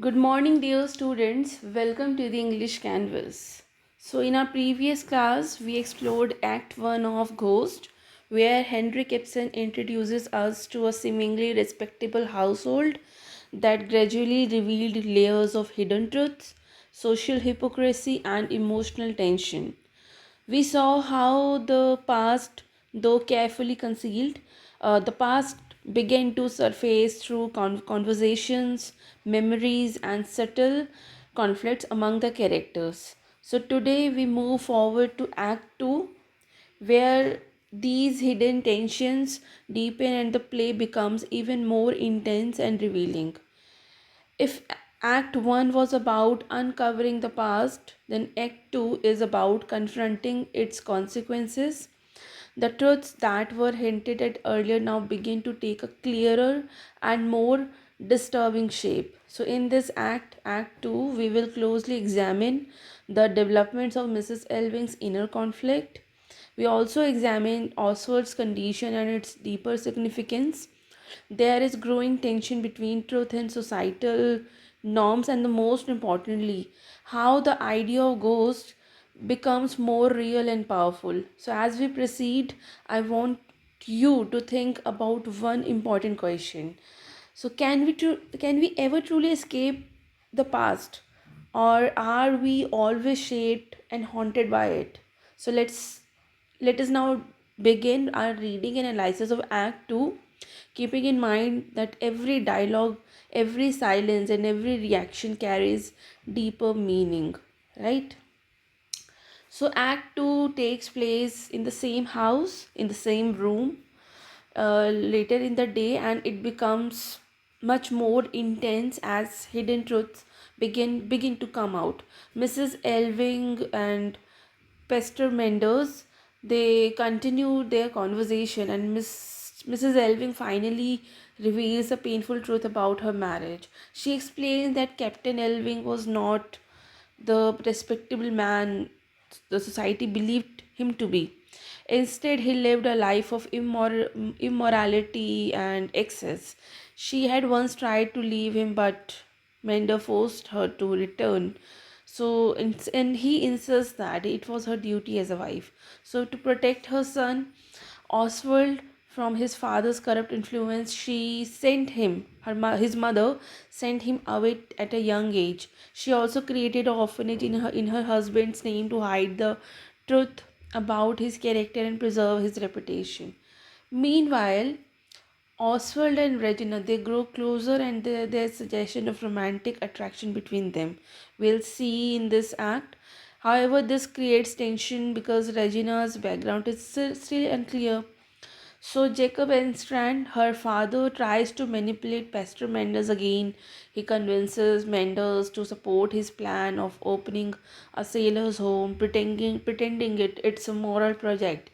Good morning, dear students. Welcome to the English Canvas. So, in our previous class, we explored Act 1 of Ghost, where Henrik Ibsen introduces us to a seemingly respectable household that gradually revealed layers of hidden truths, social hypocrisy, and emotional tension. We saw how the past, though carefully concealed, the past began to surface through conversations, memories, and subtle conflicts among the characters. So today we move forward to Act 2, where these hidden tensions deepen and the play becomes even more intense and revealing. If Act 1 was about uncovering the past, then Act 2 is about confronting its consequences. The truths that were hinted at earlier now begin to take a clearer and more disturbing shape. So, in this Act 2, we will closely examine the developments of Mrs. Elving's inner conflict. We also examine Oswald's condition and its deeper significance. There is growing tension between truth and societal norms, and the most importantly, how the idea of ghost becomes more real and powerful. So, as we proceed, I want you to think about one important question. So, can we ever truly escape the past, or are we always shaped and haunted by it? So, let us now begin our reading and analysis of Act 2, keeping in mind that every dialogue, every silence, and every reaction carries deeper meaning, right? So, Act 2 takes place in the same house, in the same room, later in the day, and it becomes much more intense as hidden truths begin to come out. Mrs. Elving and Pester Menders, they continue their conversation, and Mrs. Elving finally reveals a painful truth about her marriage. She explains that Captain Elving was not the respectable man the society believed him to be. Instead, he lived a life of immorality and excess. She had once tried to leave him, but Mender forced her to return. So, and he insists that it was her duty as a wife. So, to protect her son, Oswald, from his father's corrupt influence, she sent him, his mother sent him away at a young age. She also created an orphanage in her husband's name to hide the truth about his character and preserve his reputation. Meanwhile, Oswald and Regina, they grow closer, and there's suggestion of romantic attraction between them. We'll see in this act. However, this creates tension because Regina's background is still unclear. So Jacob Enstrand, her father, tries to manipulate Pastor Mendes again. He convinces Mendes to support his plan of opening a sailor's home, pretending it's a moral project,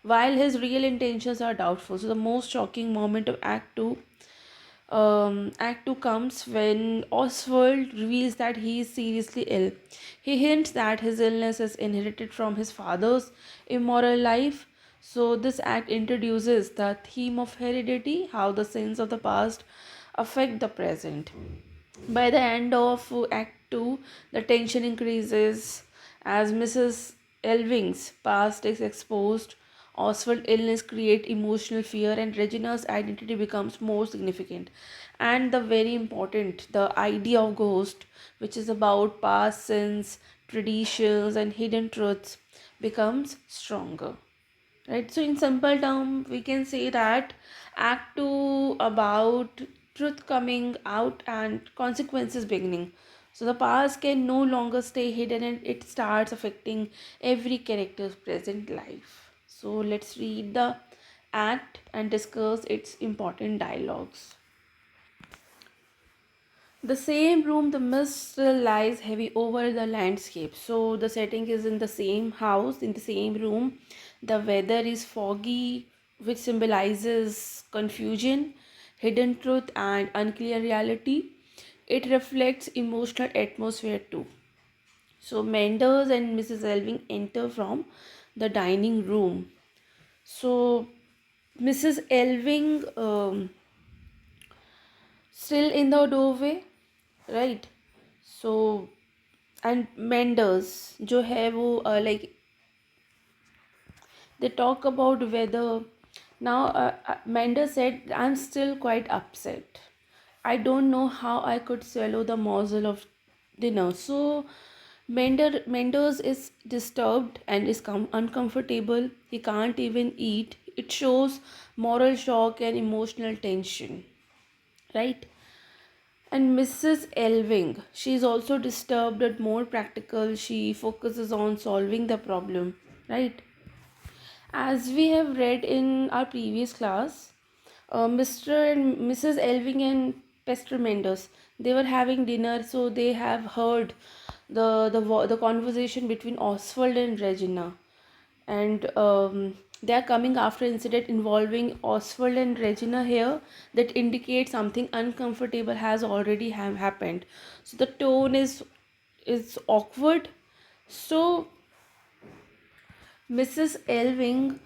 while his real intentions are doubtful. So the most shocking moment of Act 2 comes when Oswald reveals that he is seriously ill. He hints that his illness is inherited from his father's immoral life. So, this act introduces the theme of heredity, how the sins of the past affect the present. By the end of Act 2, the tension increases as Mrs. Elving's past is exposed. Oswald's illness creates emotional fear, and Regina's identity becomes more significant. And the very important, the idea of ghost, which is about past sins, traditions, and hidden truths, becomes stronger. Right, so in simple term we can say that Act 2 about truth coming out and consequences beginning. So the past can no longer stay hidden, and it starts affecting every character's present life. So let's read the act and discuss its important dialogues. The same room, the mist still lies heavy over the landscape. So the setting is in the same house, in the same room. The weather is foggy, which symbolizes confusion, hidden truth, and unclear reality. It reflects emotional atmosphere too. So Menders and Mrs. Elving enter from the dining room. So Mrs. Elving, still in the doorway, right? So and Menders जो है वो like they talk about whether now Menders said, I'm still quite upset. I don't know how I could swallow the morsel of dinner. So Menders is disturbed and is uncomfortable. He can't even eat. It shows moral shock and emotional tension, right? And Mrs. Elving, she is also disturbed but more practical. She focuses on solving the problem, right? As we have read in our previous class, Mr. and Mrs. Elving and Pastor Mendes, they were having dinner, so they have heard the conversation between Oswald and Regina, and they are coming after incident involving Oswald and Regina here that indicates something uncomfortable has already happened. So the tone is awkward. So Mrs. Elving,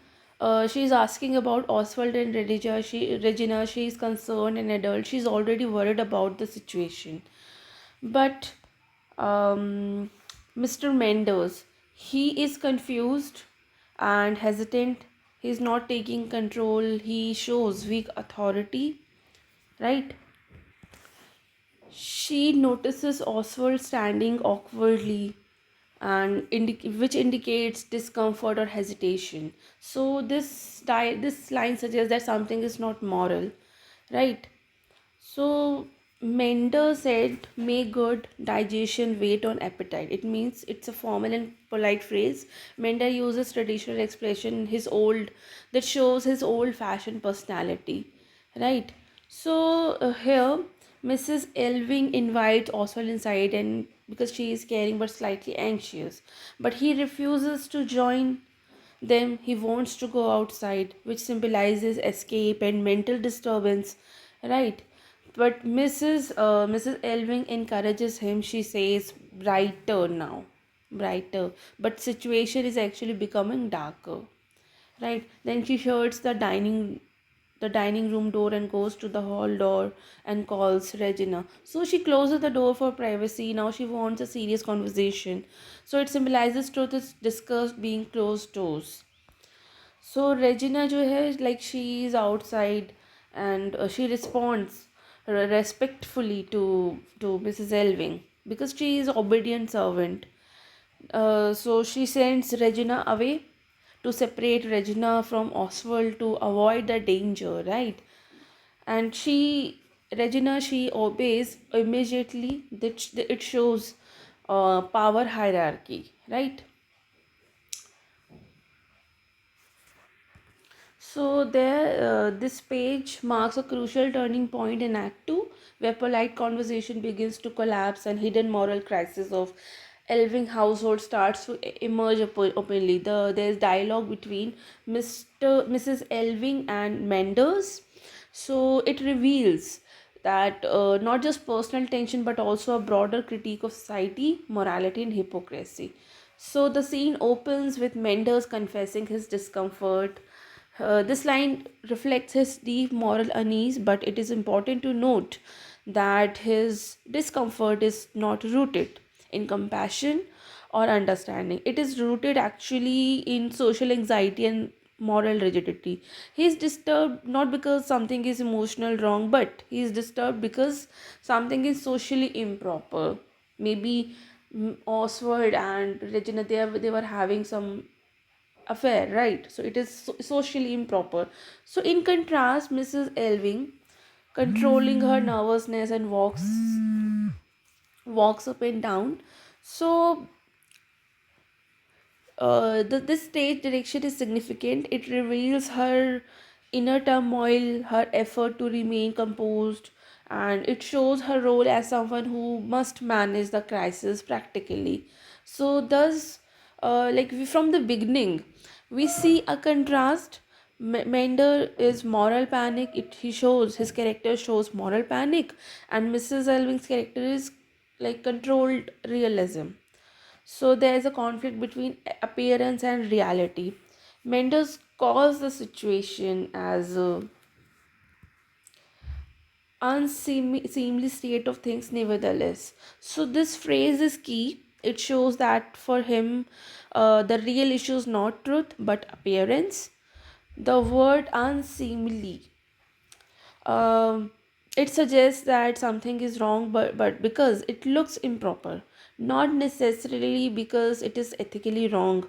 she's asking about Oswald and Regina. She is concerned and adult. She's already worried about the situation. But um, Mr. Mendes, he is confused and hesitant. He's not taking control. He shows weak authority, right? She notices Oswald standing awkwardly and which indicates discomfort or hesitation. So this line suggests that something is not moral, right? So Mender said, "May good digestion wait on appetite." It means it's a formal and polite phrase. Mender uses traditional expression that shows his old-fashioned personality, right? So here, Mrs. Elving invites Oswald inside, and because she is caring but slightly anxious, but he refuses to join them. He wants to go outside, which symbolizes escape and mental disturbance, right? But Mrs. Elving encourages him. She says, "Brighter now, brighter." But situation is actually becoming darker, right? Then she shuts the dining room door and goes to the hall door and calls Regina. So she closes the door for privacy. Now she wants a serious conversation. So it symbolizes truth is discussed being closed doors. So Regina जो है, like she is outside, and she responds respectfully to Mrs. Elving because she is obedient servant. So she sends Regina away to separate Regina from Oswald to avoid the danger, right? And Regina, she obeys immediately. That it shows power hierarchy, right? So this page marks a crucial turning point in Act 2, where polite conversation begins to collapse and hidden moral crisis of Elving household starts to emerge openly. There's dialogue between Mrs. Elving and Menders. So it reveals that not just personal tension but also a broader critique of society, morality, and hypocrisy. So the scene opens with Menders confessing his discomfort. This line reflects his deep moral unease, but it is important to note that his discomfort is not rooted in compassion or understanding. It is rooted actually in social anxiety and moral rigidity. He is disturbed not because something is emotional wrong, but he is disturbed because something is socially improper. Maybe Oswald and Regina, they were having some affair, right? So it is socially improper. So in contrast, Mrs. Elving, controlling her nervousness and walks up and down. So this stage direction is significant. It reveals her inner turmoil, her effort to remain composed, and it shows her role as someone who must manage the crisis practically. So, thus, from the beginning, we see a contrast. Mender is moral panic. He shows his character shows moral panic, and Mrs. Elving's character is like controlled realism. So there is a conflict between appearance and reality. Mendes calls the situation as unseemly state of things nevertheless. So this phrase is key. It shows that for him, the real issue is not truth but appearance. The word unseemly, um, it suggests that something is wrong, but because it looks improper, not necessarily because it is ethically wrong.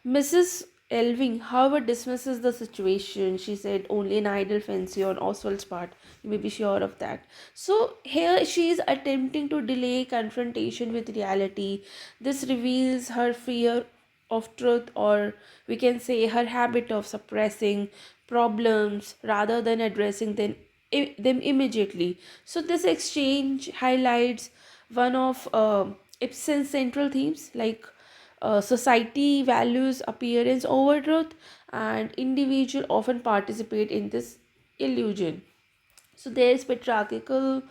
Mrs. Elving, however, dismisses the situation. She said only an idle fancy on Oswald's part. You may be sure of that. So here she is attempting to delay confrontation with reality. This reveals her fear of truth, or we can say her habit of suppressing problems rather than addressing them immediately. So this exchange highlights one of Ibsen's central themes, like society values appearance over truth, and individual often participate in this illusion. So there is patriarchal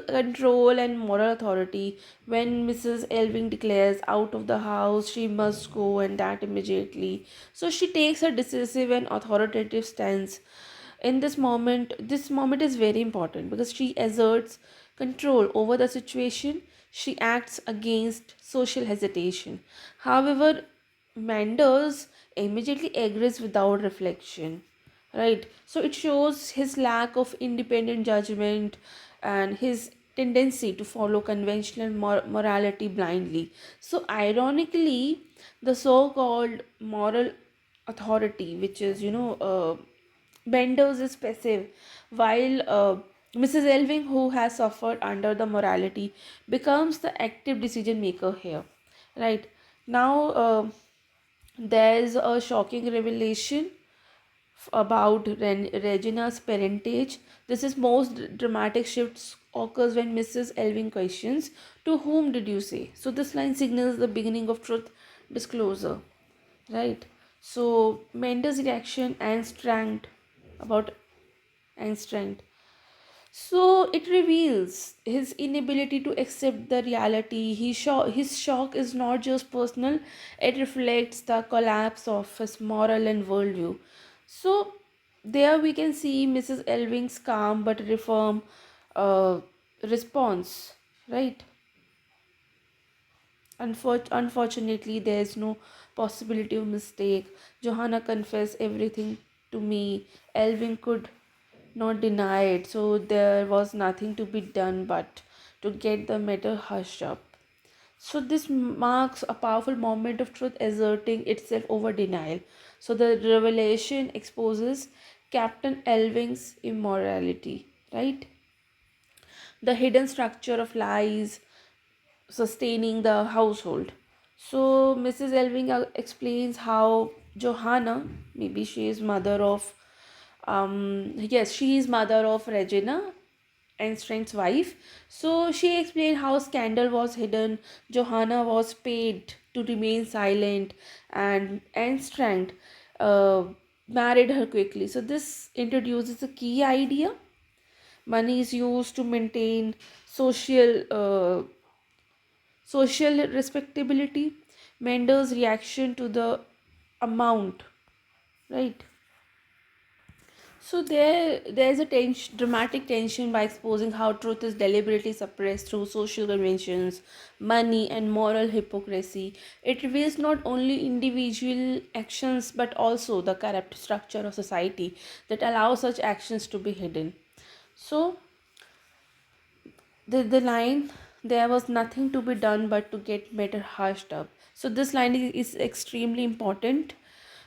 control and moral authority. When Mrs. Elving declares out of the house, she must go, and that immediately. So she takes a decisive and authoritative stance. In this moment is very important because she asserts control over the situation. She acts against social hesitation. However, Manders immediately agrees without reflection, right? So it shows his lack of independent judgment and his tendency to follow conventional morality blindly. So ironically, the so-called moral authority, which is Benders, is passive, while Mrs. Elving, who has suffered under the morality, becomes the active decision maker here, right? Now there's a shocking revelation about Regina's parentage. This is most dramatic shifts occurs when Mrs. Elving questions, "To whom did you say?" So this line signals the beginning of truth disclosure, right? So Mendes' reaction and strength about and strength. So it reveals his inability to accept the reality. His shock is not just personal, it reflects the collapse of his moral and worldview. So there we can see Mrs. Elving's calm but firm uh, response, right? Unfortunately, there is no possibility of mistake. Johanna confessed everything to me. Elving could not deny it, so there was nothing to be done but to get the matter hushed up. So this marks a powerful moment of truth asserting itself over denial. So the revelation exposes Captain Elving's immorality, right? The hidden structure of lies sustaining the household. So Mrs. Elving explains how Johanna, maybe she is mother of, yes, she is mother of Regina, Einstein's wife. So she explained how scandal was hidden. Johanna was paid to remain silent, and Einstein uh, married her quickly. So this introduces a key idea. Money is used to maintain social respectability. Mendel's reaction to the amount, right? So there's a dramatic tension by exposing how truth is deliberately suppressed through social conventions, money, and moral hypocrisy. It reveals not only individual actions but also the corrupt structure of society that allows such actions to be hidden. So the line, "There was nothing to be done but to get matter hushed up." So this line is extremely important.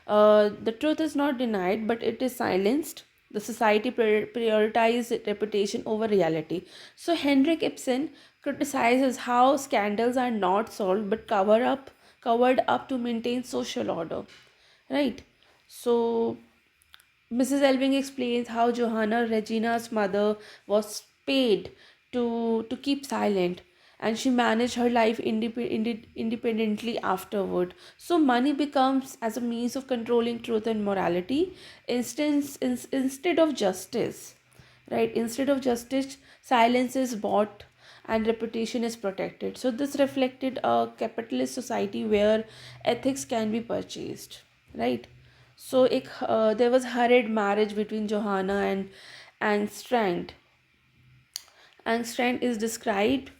The truth is not denied but it is silenced. The society prioritizes reputation over reality. So Henrik Ibsen criticizes how scandals are not solved but covered up to maintain social order, right? So Mrs. Elving explains how Johanna, Regina's mother, was paid to keep silent, and she managed her life independently afterward. So money becomes as a means of controlling truth and morality instead of justice. Right? Instead of justice, silence is bought and reputation is protected. So this reflected a capitalist society where ethics can be purchased. Right? So there was hurried marriage between Johanna and Strand. Angstrein is described.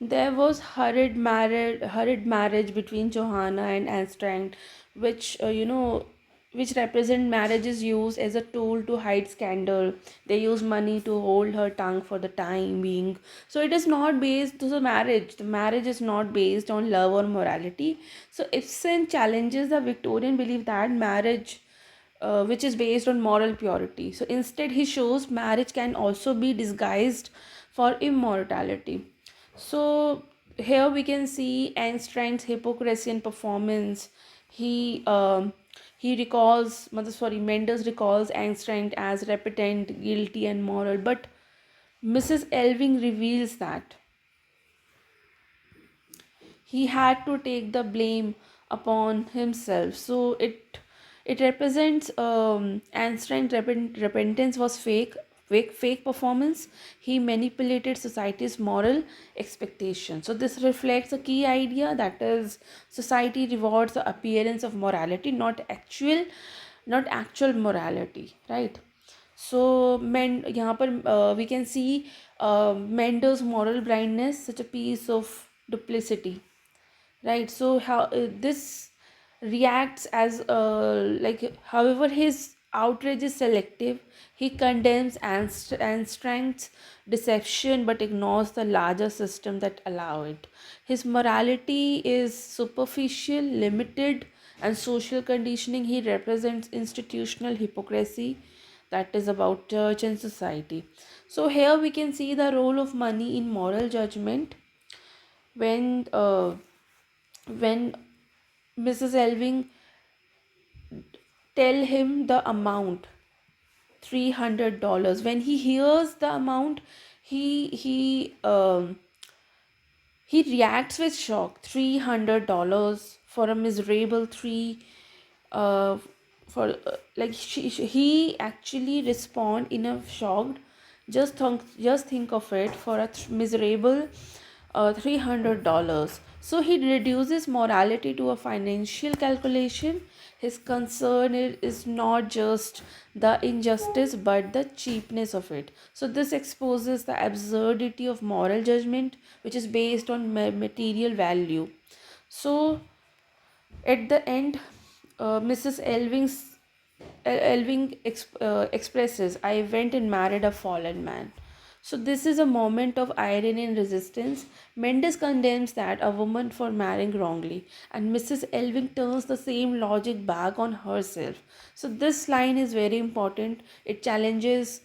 There was hurried marriage between Johanna and Anstrand, which which represent marriages used as a tool to hide scandal. They use money to hold her tongue for the time being. So it is not based to the marriage. The marriage is not based on love or morality. So Ibsen challenges the Victorian belief that marriage, which is based on moral purity. So instead, he shows marriage can also be disguised for immortality. So here we can see Einstein's hypocrisy and performance. He he recalls, sorry, Mendes recalls Einstein as repentant, guilty, and moral, but Mrs. Elving reveals that he had to take the blame upon himself. So it represents Einstein's repentance was fake performance. He manipulated society's moral expectations. So this reflects a key idea, that is, society rewards the appearance of morality, not actual morality, right? So men यहाँ पर we can see Mendel's moral blindness, such a piece of duplicity, right? So how this reacts as however his outrage is selective. He condemns Anstrang's deception but ignores the larger system that allow it. His morality is superficial, limited, and social conditioning. He represents institutional hypocrisy, that is about church and society. So here we can see the role of money in moral judgment. When uh, when Mrs. Elving tell him the amount, $300. When he hears the amount, he he um he reacts with shock. $300 for a miserable three, uh for he actually respond in a shocked. Just think of it, for a miserable $300. So he reduces morality to a financial calculation. His concern is not just the injustice but the cheapness of it. So this exposes the absurdity of moral judgment, which is based on material value. So at the end, Mrs. Elving expresses, "I went and married a fallen man." So this is a moment of irony and resistance. Mendes condemns that a woman for marrying wrongly, and Mrs. Elving turns the same logic back on herself. So this line is very important. It challenges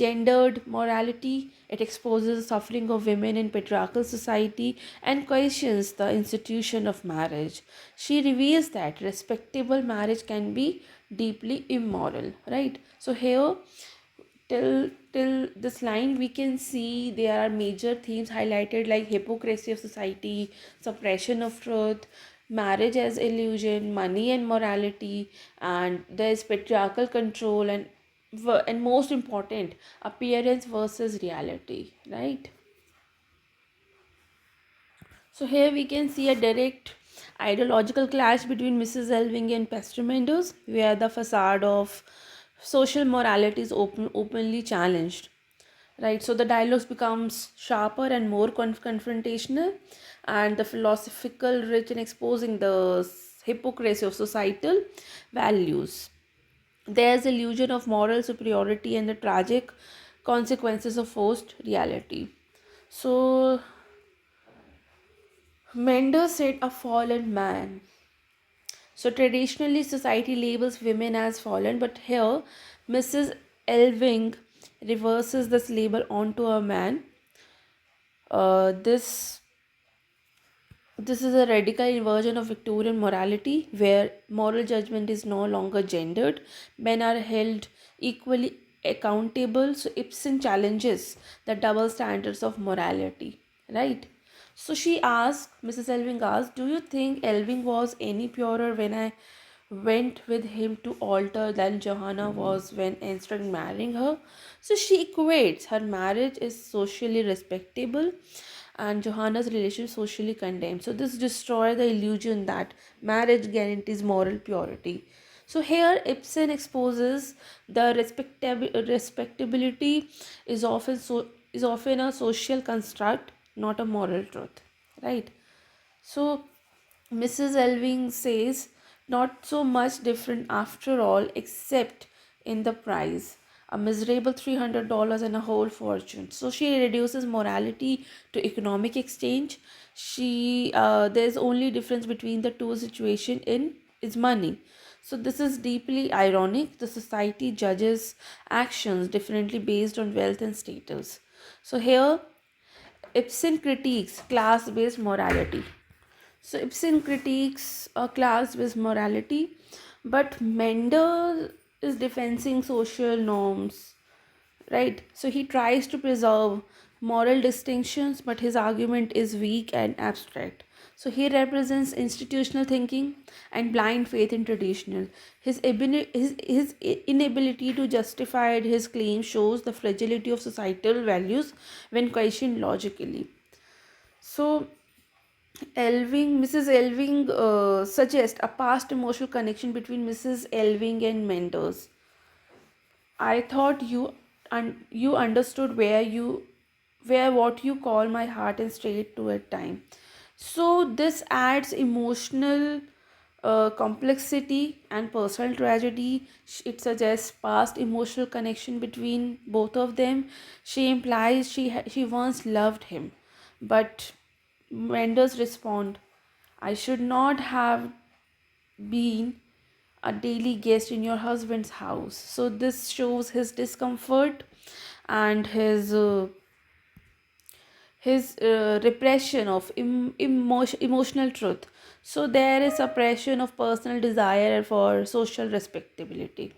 gendered morality. It exposes the suffering of women in patriarchal society and questions the institution of marriage. She reveals that respectable marriage can be deeply immoral, right? So here, till this line, we can see there are major themes highlighted, like hypocrisy of society, suppression of truth, marriage as illusion, money and morality, and there's patriarchal control, and most important, appearance versus reality, right? So here we can see a direct ideological clash between Mrs. Elving and Pastor Mendes, where the facade of social morality is openly challenged. Right, so the dialogues becomes sharper and more confrontational, and the philosophical rich in exposing the hypocrisy of societal values. There's illusion of moral superiority and the tragic consequences of forced reality. So Mender said a fallen man. So traditionally, society labels women as fallen, but here Mrs. Elving reverses this label onto a man. This is a radical inversion of Victorian morality, where moral judgment is no longer gendered. Men are held equally accountable. So Ibsen challenges the double standards of morality, right? So Mrs. Elving asked, "Do you think Elving was any purer when I went with him to altar than Johanna was when Einstein marrying her?" So she equates her marriage is socially respectable and Johanna's relation socially condemned. So this destroys the illusion that marriage guarantees moral purity. So here Ibsen exposes the respectability is often is often a social construct, not a moral truth, right? So Mrs. Elving says, not so much different after all, except in the price. A miserable $300 and a whole fortune. So she reduces morality to economic exchange. There's only difference between the two situation in is money. So this is deeply ironic. The society judges actions differently based on wealth and status. So here Ibsen critiques class-based morality. So Ibsen critiques a class with morality, but Mendel is defending social norms, right? So he tries to preserve moral distinctions, but his argument is weak and abstract. So he represents institutional thinking and blind faith in traditional. His inability to justify his claim shows the fragility of societal values when questioned logically. So Mrs. Elving suggests a past emotional connection between Mrs. Elving and Menders. I thought you understood where what you call my heart and straight to at time. So this adds emotional complexity and personal tragedy. It suggests past emotional connection between both of them. She implies she once loved him, but Menders respond, I should not have been a daily guest in your husband's house. So this shows his discomfort and his repression of emotional truth. So there is suppression of personal desire for social respectability.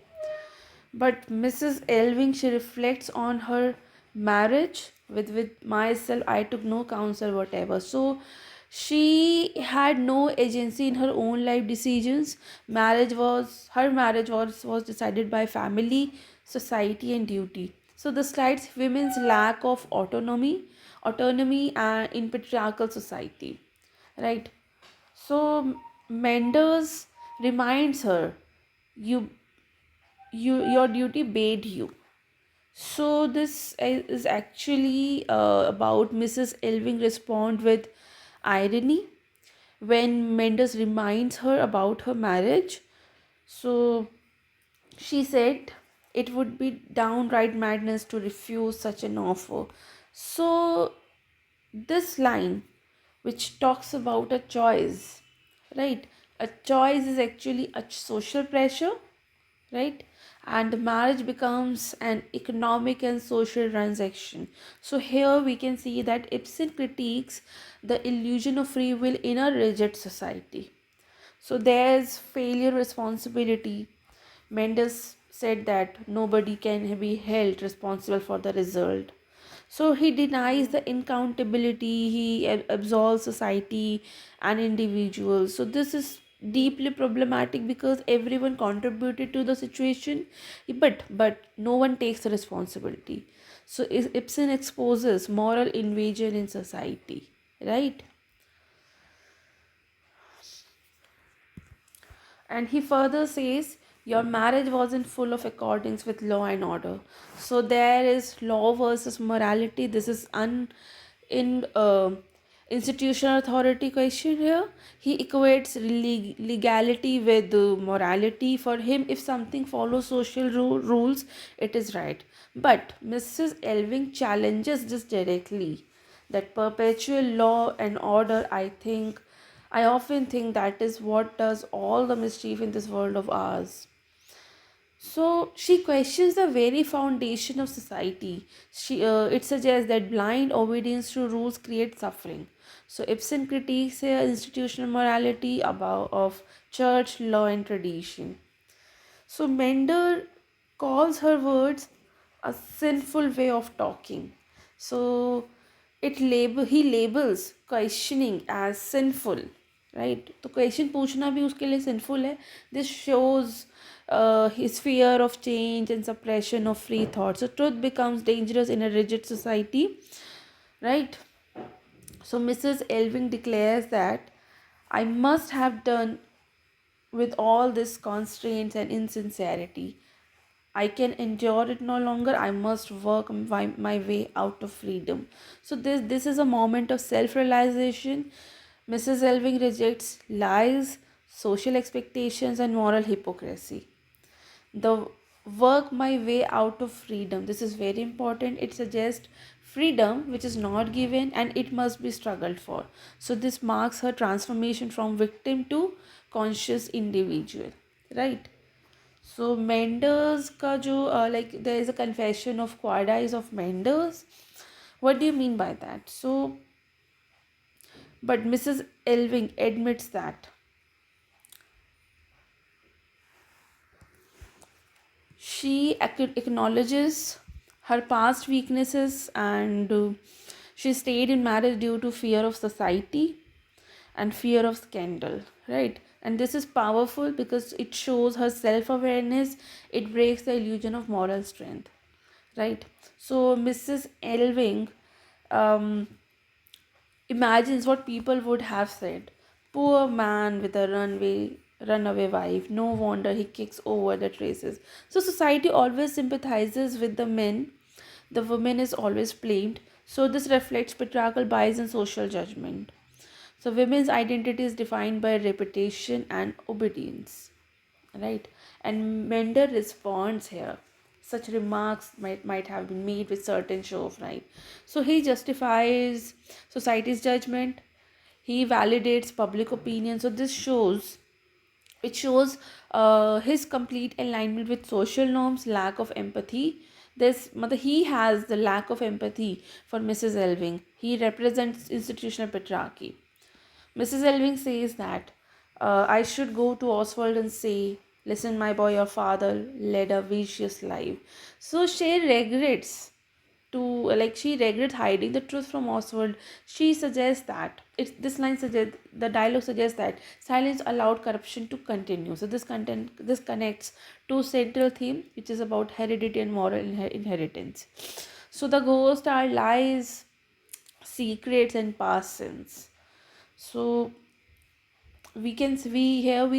But Mrs. Elving, she reflects on her marriage with myself. I took no counsel, whatever. So she had no agency in her own life decisions. Marriage was decided by family, society, and duty. So this slides women's lack of autonomy in patriarchal society, right? So Menders reminds her, you your duty bade you. So this is actually about Mrs. Elving respond with irony when Mendes reminds her about her marriage. So she said it would be downright madness to refuse such an offer. So this line, which talks about a choice, right? A choice is actually a social pressure, right? And the marriage becomes an economic and social transaction. So here we can see that Ibsen critiques the illusion of free will in a rigid society. So there's failure responsibility. Mendes said that nobody can be held responsible for the result. So he denies the accountability, he absolves society and individuals. So this is deeply problematic because everyone contributed to the situation, but no one takes the responsibility. So Ibsen exposes moral invasion in society, right? And he further says, your marriage wasn't full of accordance with law and order. So there is law versus morality. This is in institutional authority question here. He equates legality with morality. For him, if something follows social rules, it is right. But Mrs. Elving challenges this directly. That perpetual law and order, I often think that is what does all the mischief in this world of ours. So she questions the very foundation of society. It suggests that blind obedience to rules creates suffering. So Ibsen critiques here institutional morality about of church, law, and tradition. So Mender calls her words a sinful way of talking. So he labels questioning as sinful, right? तो question पूछना भी उसके लिए sinful है. This shows his fear of change and suppression of free thought. So truth becomes dangerous in a rigid society, right? So Mrs. Elving declares that I must have done with all this constraints and insincerity. I can endure it no longer. I must work my way out of freedom. So this is a moment of self-realization. Mrs. Elving rejects lies, social expectations, and moral hypocrisy. The work my way out of freedom. This is very important. It suggests freedom which is not given and it must be struggled for. So this marks her transformation from victim to conscious individual, right? So Mendes का जो like there is a confession of qualities of Mendes. What do you mean by that? So, but Mrs. Elving admits that she acknowledges her past weaknesses and she stayed in marriage due to fear of society and fear of scandal, right? And this is powerful because it shows her self-awareness. It breaks the illusion of moral strength, right? So Mrs. Elving um, imagines what people would have said. Poor man with a runaway wife. No wonder he kicks over the traces. So society always sympathizes with the men. The woman is always blamed. So this reflects patriarchal bias and social judgment. So women's identity is defined by reputation and obedience, right? And Mender responds here. Such remarks might have been made with certain show of right. So he justifies society's judgment. He validates public opinion. So this shows it shows his complete alignment with social norms, lack of empathy. This mother he has the lack of empathy for Mrs. Elving. He represents institutional patriarchy. Mrs. Elving says that I should go to Oswald and say, listen, my boy, your father led a vicious life. So she regrets hiding the truth from Oswald. She suggests that the dialogue suggests that silence allowed corruption to continue. So this connects to central theme, which is about heredity and moral inheritance. So the ghost are lies, secrets, and past sins. So we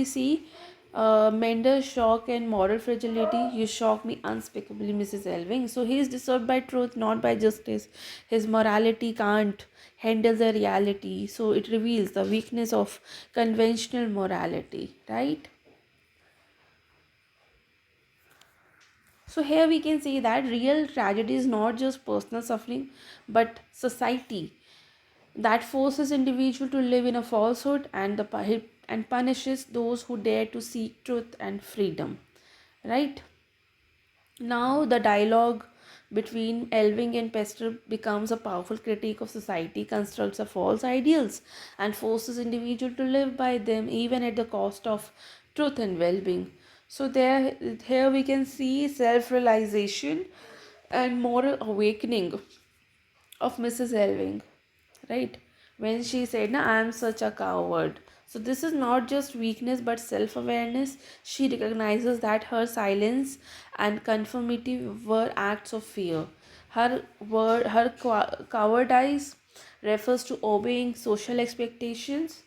see Mendes' shock and moral fragility. You shock me unspeakably, Mrs. Elving. So he is disturbed by truth, not by justice. His morality can't handle the reality. So it reveals the weakness of conventional morality, right? So here we can see that real tragedy is not just personal suffering, but society that forces individual to live in a falsehood and punishes those who dare to seek truth and freedom, right? Now the dialogue between Elving and Pester becomes a powerful critique of society, constructs a false ideals and forces individual to live by them even at the cost of truth and well-being. So here we can see self-realization and moral awakening of Mrs. Elving, right? When she said, "Na, I am such a coward." So this is not just weakness but self-awareness. She recognizes that her silence and conformity were acts of fear. Her cowardice refers to obeying social expectations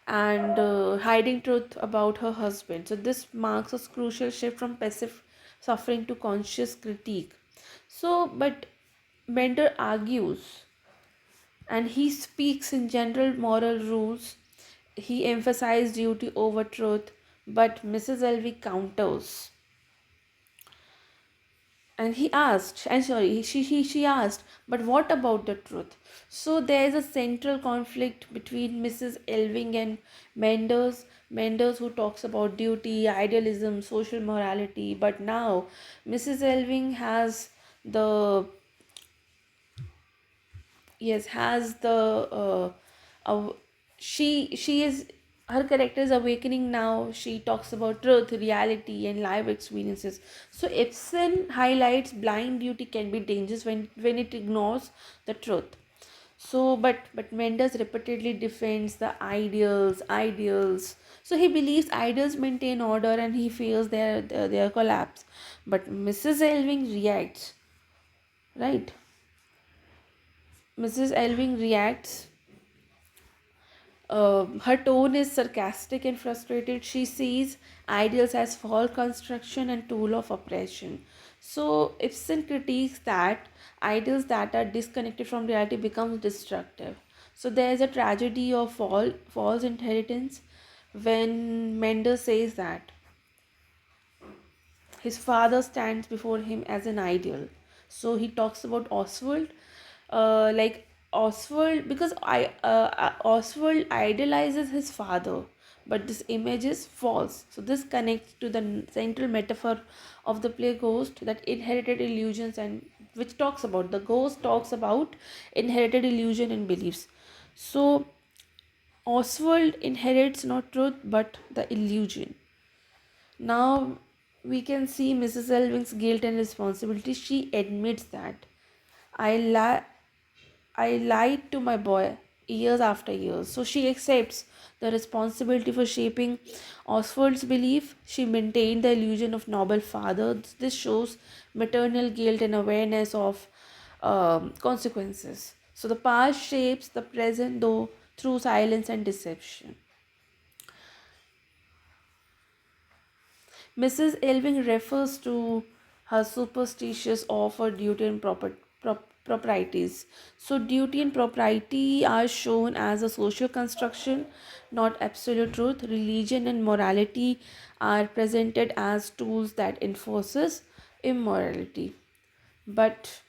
and hiding truth about her husband. So this marks a crucial shift from passive suffering to conscious critique. So, but Bender argues and he speaks in general moral rules. He emphasized duty over truth, but Mrs. Elvie counters. And he asked, and sorry, she asked, but what about the truth? So there is a central conflict between Mrs. Elving and Menders. Menders who talks about duty, idealism, social morality, but now Mrs. Elving has the yes has the she is her character is awakening now. She talks about truth, reality, and life experiences. So Ibsen highlights blind duty can be dangerous when it ignores the truth. So but Mendes repeatedly defends the ideals. So he believes ideals maintain order and he fears their collapse. But Mrs. Elving reacts, right? Mrs. Elving reacts Her tone is sarcastic and frustrated. She sees ideals as false construction and tool of oppression. So Ibsen critiques that ideals that are disconnected from reality become destructive. So there is a tragedy of false inheritance when Mender says that his father stands before him as an ideal. So he talks about Oswald, like Oswald, because Oswald idolizes his father, but this image is false. So this connects to the central metaphor of the play Ghost, that inherited illusions, and which talks about the ghost talks about inherited illusion and beliefs. So Oswald inherits not truth but the illusion. Now we can see Mrs. Elving's guilt and responsibility. She admits that I li- I lied to my boy years after years. So she accepts the responsibility for shaping Oswald's belief. She maintained the illusion of noble father. This shows maternal guilt and awareness of consequences. So the past shapes the present, though through silence and deception. Mrs. Elving refers to her superstitious awe for duty and proprieties. So, duty and propriety are shown as a social construction, not absolute truth. Religion and morality are presented as tools that enforces immorality. But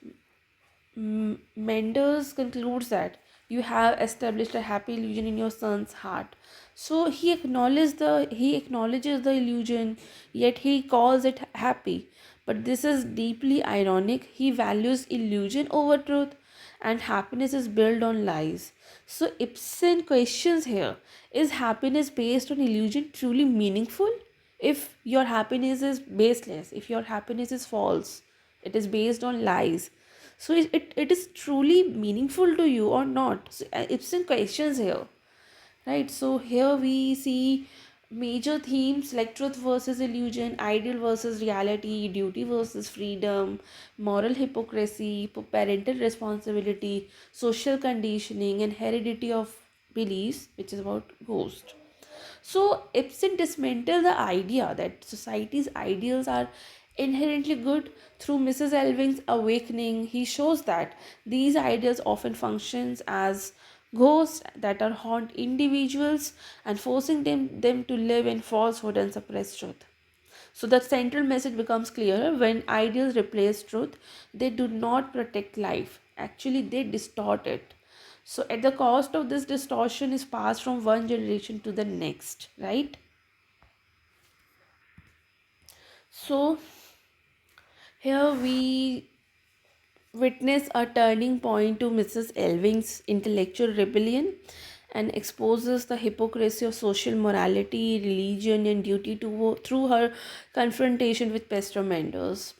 Menders concludes that you have established a happy illusion in your son's heart. So he acknowledges the illusion, yet he calls it happy. But this is deeply ironic. He values illusion over truth, and happiness is built on lies. So Ibsen questions here: is happiness based on illusion truly meaningful? If your happiness is baseless, if your happiness is false, it is based on lies, so it is truly meaningful to you or not? So, Ibsen questions here, right? So here we see major themes like truth versus illusion, ideal versus reality, duty versus freedom, moral hypocrisy, parental responsibility, social conditioning, and heredity of beliefs, which is about ghost. So Ibsen dismantled the idea that society's ideals are inherently good. Through Mrs. Elving's awakening, he shows that these ideals often functions as ghosts that are haunt individuals and forcing them to live in falsehood and suppress truth. So the central message becomes clearer: when ideals replace truth, they do not protect life. Actually, they distort it. So at the cost of this distortion is passed from one generation to the next, right? So here we witness a turning point to Mrs. Elving's intellectual rebellion and exposes the hypocrisy of social morality, religion, and duty through her confrontation with Pastor Menders.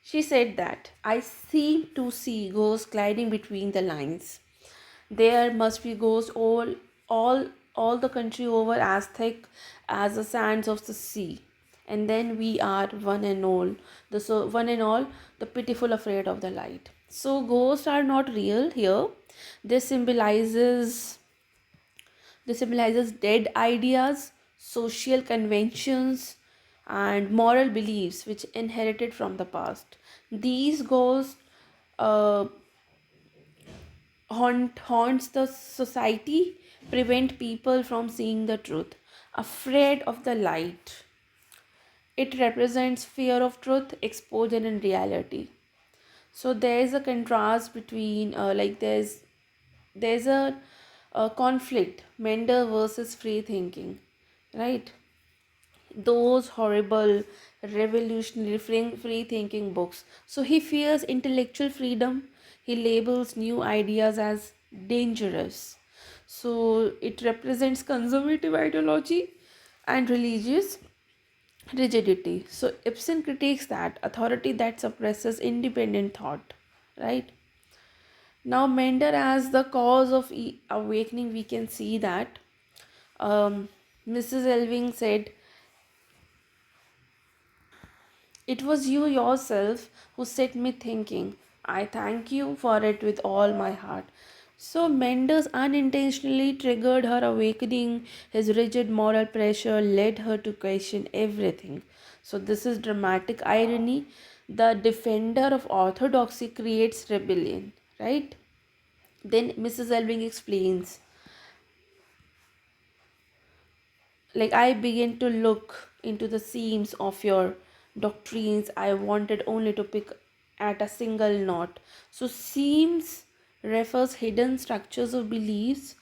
She said that I seem to see ghosts gliding between the lines. There must be ghosts all all the country over, as thick as the sands of the sea. And then we are one and all the pitiful afraid of the light. So ghosts are not real here. This symbolizes dead ideas, social conventions, and moral beliefs which inherited from the past. These ghosts uh, haunts the society, prevent people from seeing the truth, afraid of the light. It represents fear of truth, exposure, and reality. So there is a contrast between there's a conflict, Mender versus free thinking, right? Those horrible revolutionary free thinking books. So he fears intellectual freedom. He labels new ideas as dangerous. So it represents conservative ideology and religious rigidity. So Ibsen critiques that authority that suppresses independent thought, right? Now, Mender as the cause of awakening, we can see that Mrs. Elving said, "It was you yourself who set me thinking. I thank you for it with all my heart." So Mendes unintentionally triggered her awakening. His rigid moral pressure led her to question everything. So this is dramatic irony. The defender of orthodoxy creates rebellion, right? Then Mrs. Elving explains, like, I began to look into the seams of your doctrines. I wanted only to pick at a single knot. So seams refers hidden structures of beliefs,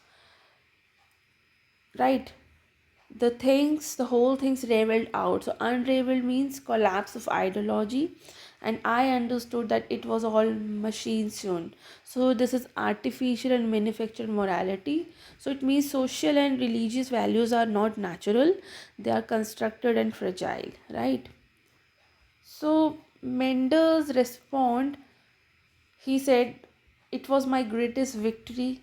right? The whole thing's raveled out. So unraveled means collapse of ideology, and I understood that it was all machine sewn. So this is artificial and manufactured morality. So it means social and religious values are not natural, they are constructed and fragile, right? So Mendes respond, he said, it was my greatest victory,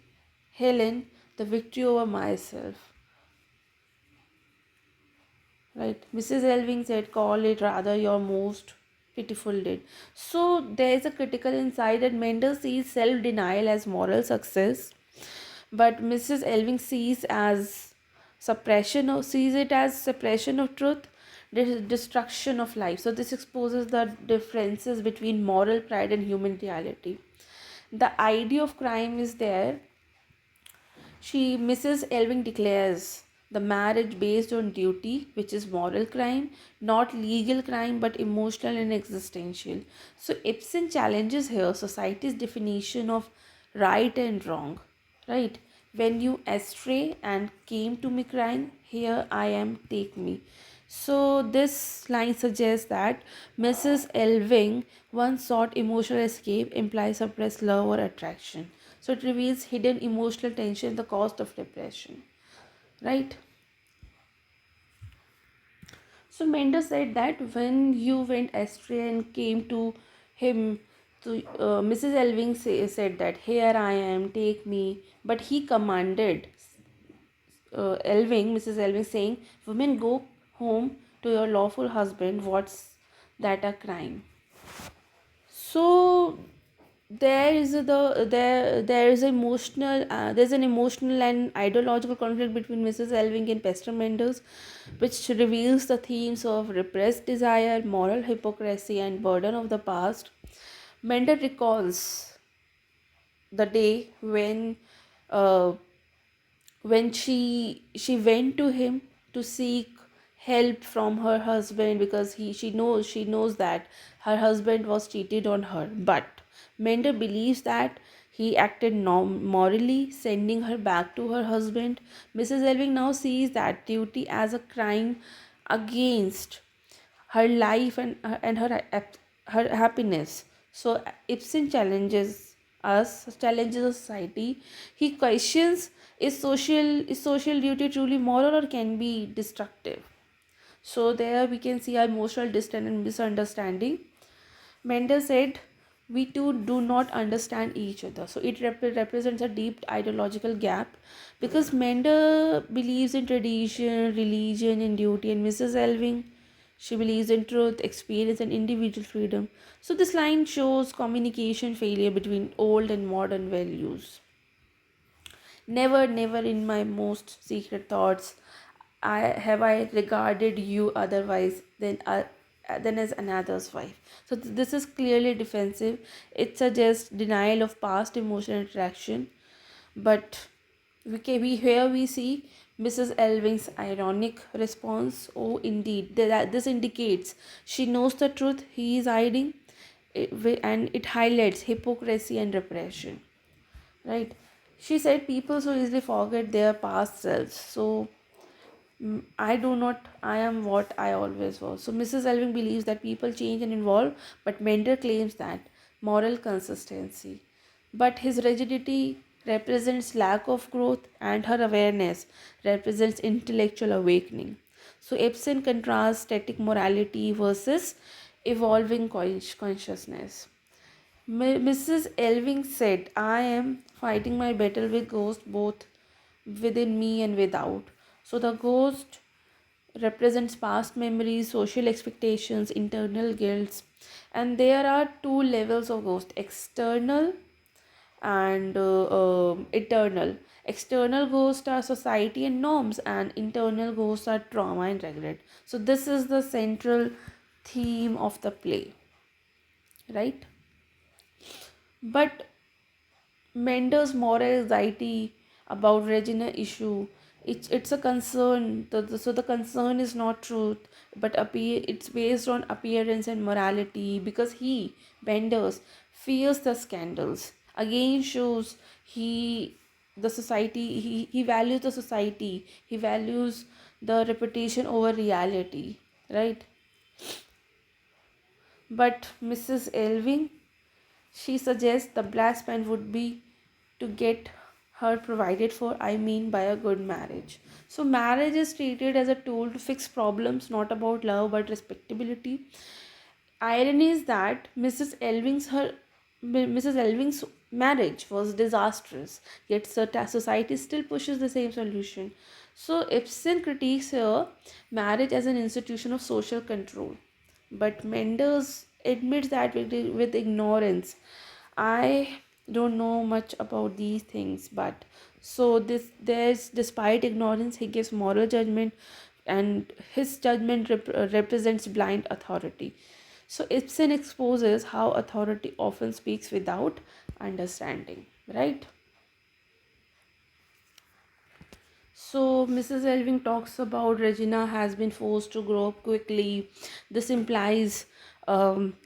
Helen, the victory over myself. Right, Mrs. Elving said, call it rather your most pitiful deed. So there is a critical insight that Mendes sees self denial as moral success, but Mrs. Elving sees it as suppression of truth, destruction of life. So this exposes the differences between moral pride and human reality. The idea of crime is there. Mrs. Elving declares the marriage based on duty, which is moral crime, not legal crime but emotional and existential. So Ibsen challenges here society's definition of right and wrong. Right? When you astray and came to me crying, here I am, take me. So this line suggests that Mrs. Elving once sought emotional escape, implies suppressed love or attraction. So it reveals hidden emotional tension, the cost of depression. Right? So Mendes said that when you went astray and came to him, to Mrs. Elving said that here I am, take me. But he commanded Mrs. Elving, saying, women, go home to your lawful husband. What's that a crime? So there's an emotional and ideological conflict between Mrs. Elving and Pastor Mendes, which reveals the themes of repressed desire, moral hypocrisy, and burden of the past. Mendes recalls the day uh, when she went to him to seek help from her husband, because she knows that her husband was cheated on her. But Mender believes that he acted morally, sending her back to her husband. Mrs. Elving now sees that duty as a crime against her life and her happiness. So Ibsen challenges society. He questions, is social duty truly moral or can be destructive? So there we can see our emotional distance and misunderstanding. Mendel said, we two do not understand each other. So it represents a deep ideological gap, because Mendel believes in tradition, religion, and duty, and Mrs. Elving, she believes in truth, experience, and individual freedom. So this line shows communication failure between old and modern values. Never, never in my most secret thoughts I regarded you otherwise than as another's wife. So this is clearly defensive. It suggests denial of past emotional interaction. But we here we see Mrs. Elving's ironic response. Oh, indeed, that this indicates she knows the truth he is hiding, and it highlights hypocrisy and repression. Right? She said people so easily forget their past selves. So I do not, I am what I always was. So Mrs. Elving believes that people change and evolve, but Mender claims that moral consistency. But his rigidity represents lack of growth, and her awareness represents intellectual awakening. So Ibsen contrasts static morality versus evolving consciousness. Mrs. Elving said, I am fighting my battle with ghosts both within me and without. So the ghost represents past memories, social expectations, internal guilts. And there are two levels of ghost, external and eternal. External ghosts are society and norms, and internal ghosts are trauma and regret. So this is the central theme of the play, right? But Mender's moral anxiety about Regina issue, it's a concern. So the concern is not truth, but it's based on appearance and morality, because he, Benders, fears the scandals. Again shows the society, he values the society, he values the reputation over reality, right? But Mrs. Elving, she suggests the brass pen would be to get her provided for, I mean, by a good marriage. So, marriage is treated as a tool to fix problems, not about love but respectability. Irony is that Mrs. Elving's marriage was disastrous, yet society still pushes the same solution. So Ibsen critiques here marriage as an institution of social control, but Mendes admits that with ignorance. I don't know much about these things, but so this there's despite ignorance, he gives moral judgment, and his judgment represents blind authority. So Ibsen exposes how authority often speaks without understanding, right? So Mrs. Elving talks about Regina has been forced to grow up quickly. This implies um,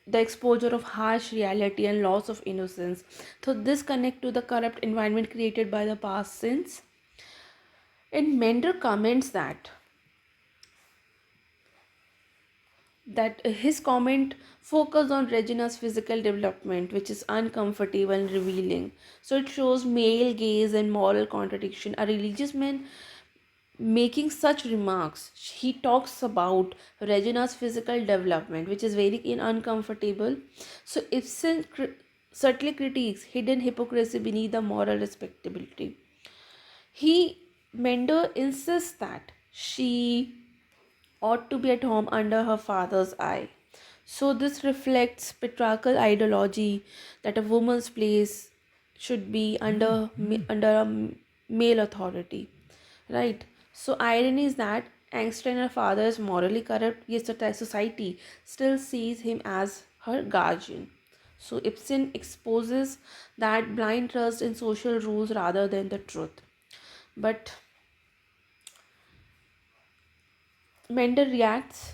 the exposure of harsh reality and loss of innocence. So this connect to the corrupt environment created by the past sins. And Mender comments that his comment focused on Regina's physical development, which is uncomfortable and revealing. So it shows male gaze and moral contradiction. A religious man making such remarks, he talks about Regina's physical development, which is very uncomfortable. So Ibsen subtly critiques hidden hypocrisy beneath the moral respectability. He Mender insists that she ought to be at home under her father's eye. So this reflects patriarchal ideology that a woman's place should be under a male authority, right? So irony is that Einstein, her father, is morally corrupt, yet society still sees him as her guardian. So Ibsen exposes that blind trust in social rules rather than the truth. But Mender reacts,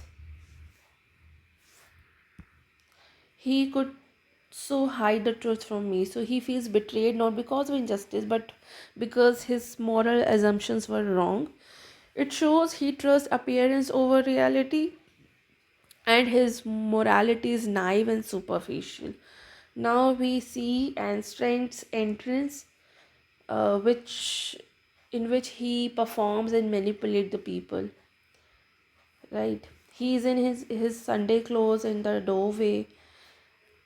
he could so hide the truth from me. So he feels betrayed not because of injustice but because his moral assumptions were wrong. It shows he trusts appearance over reality, and his morality is naive and superficial. Now we see Anstreng's entrance, which in which he performs and manipulate the people. Right? He is in his Sunday clothes in the doorway,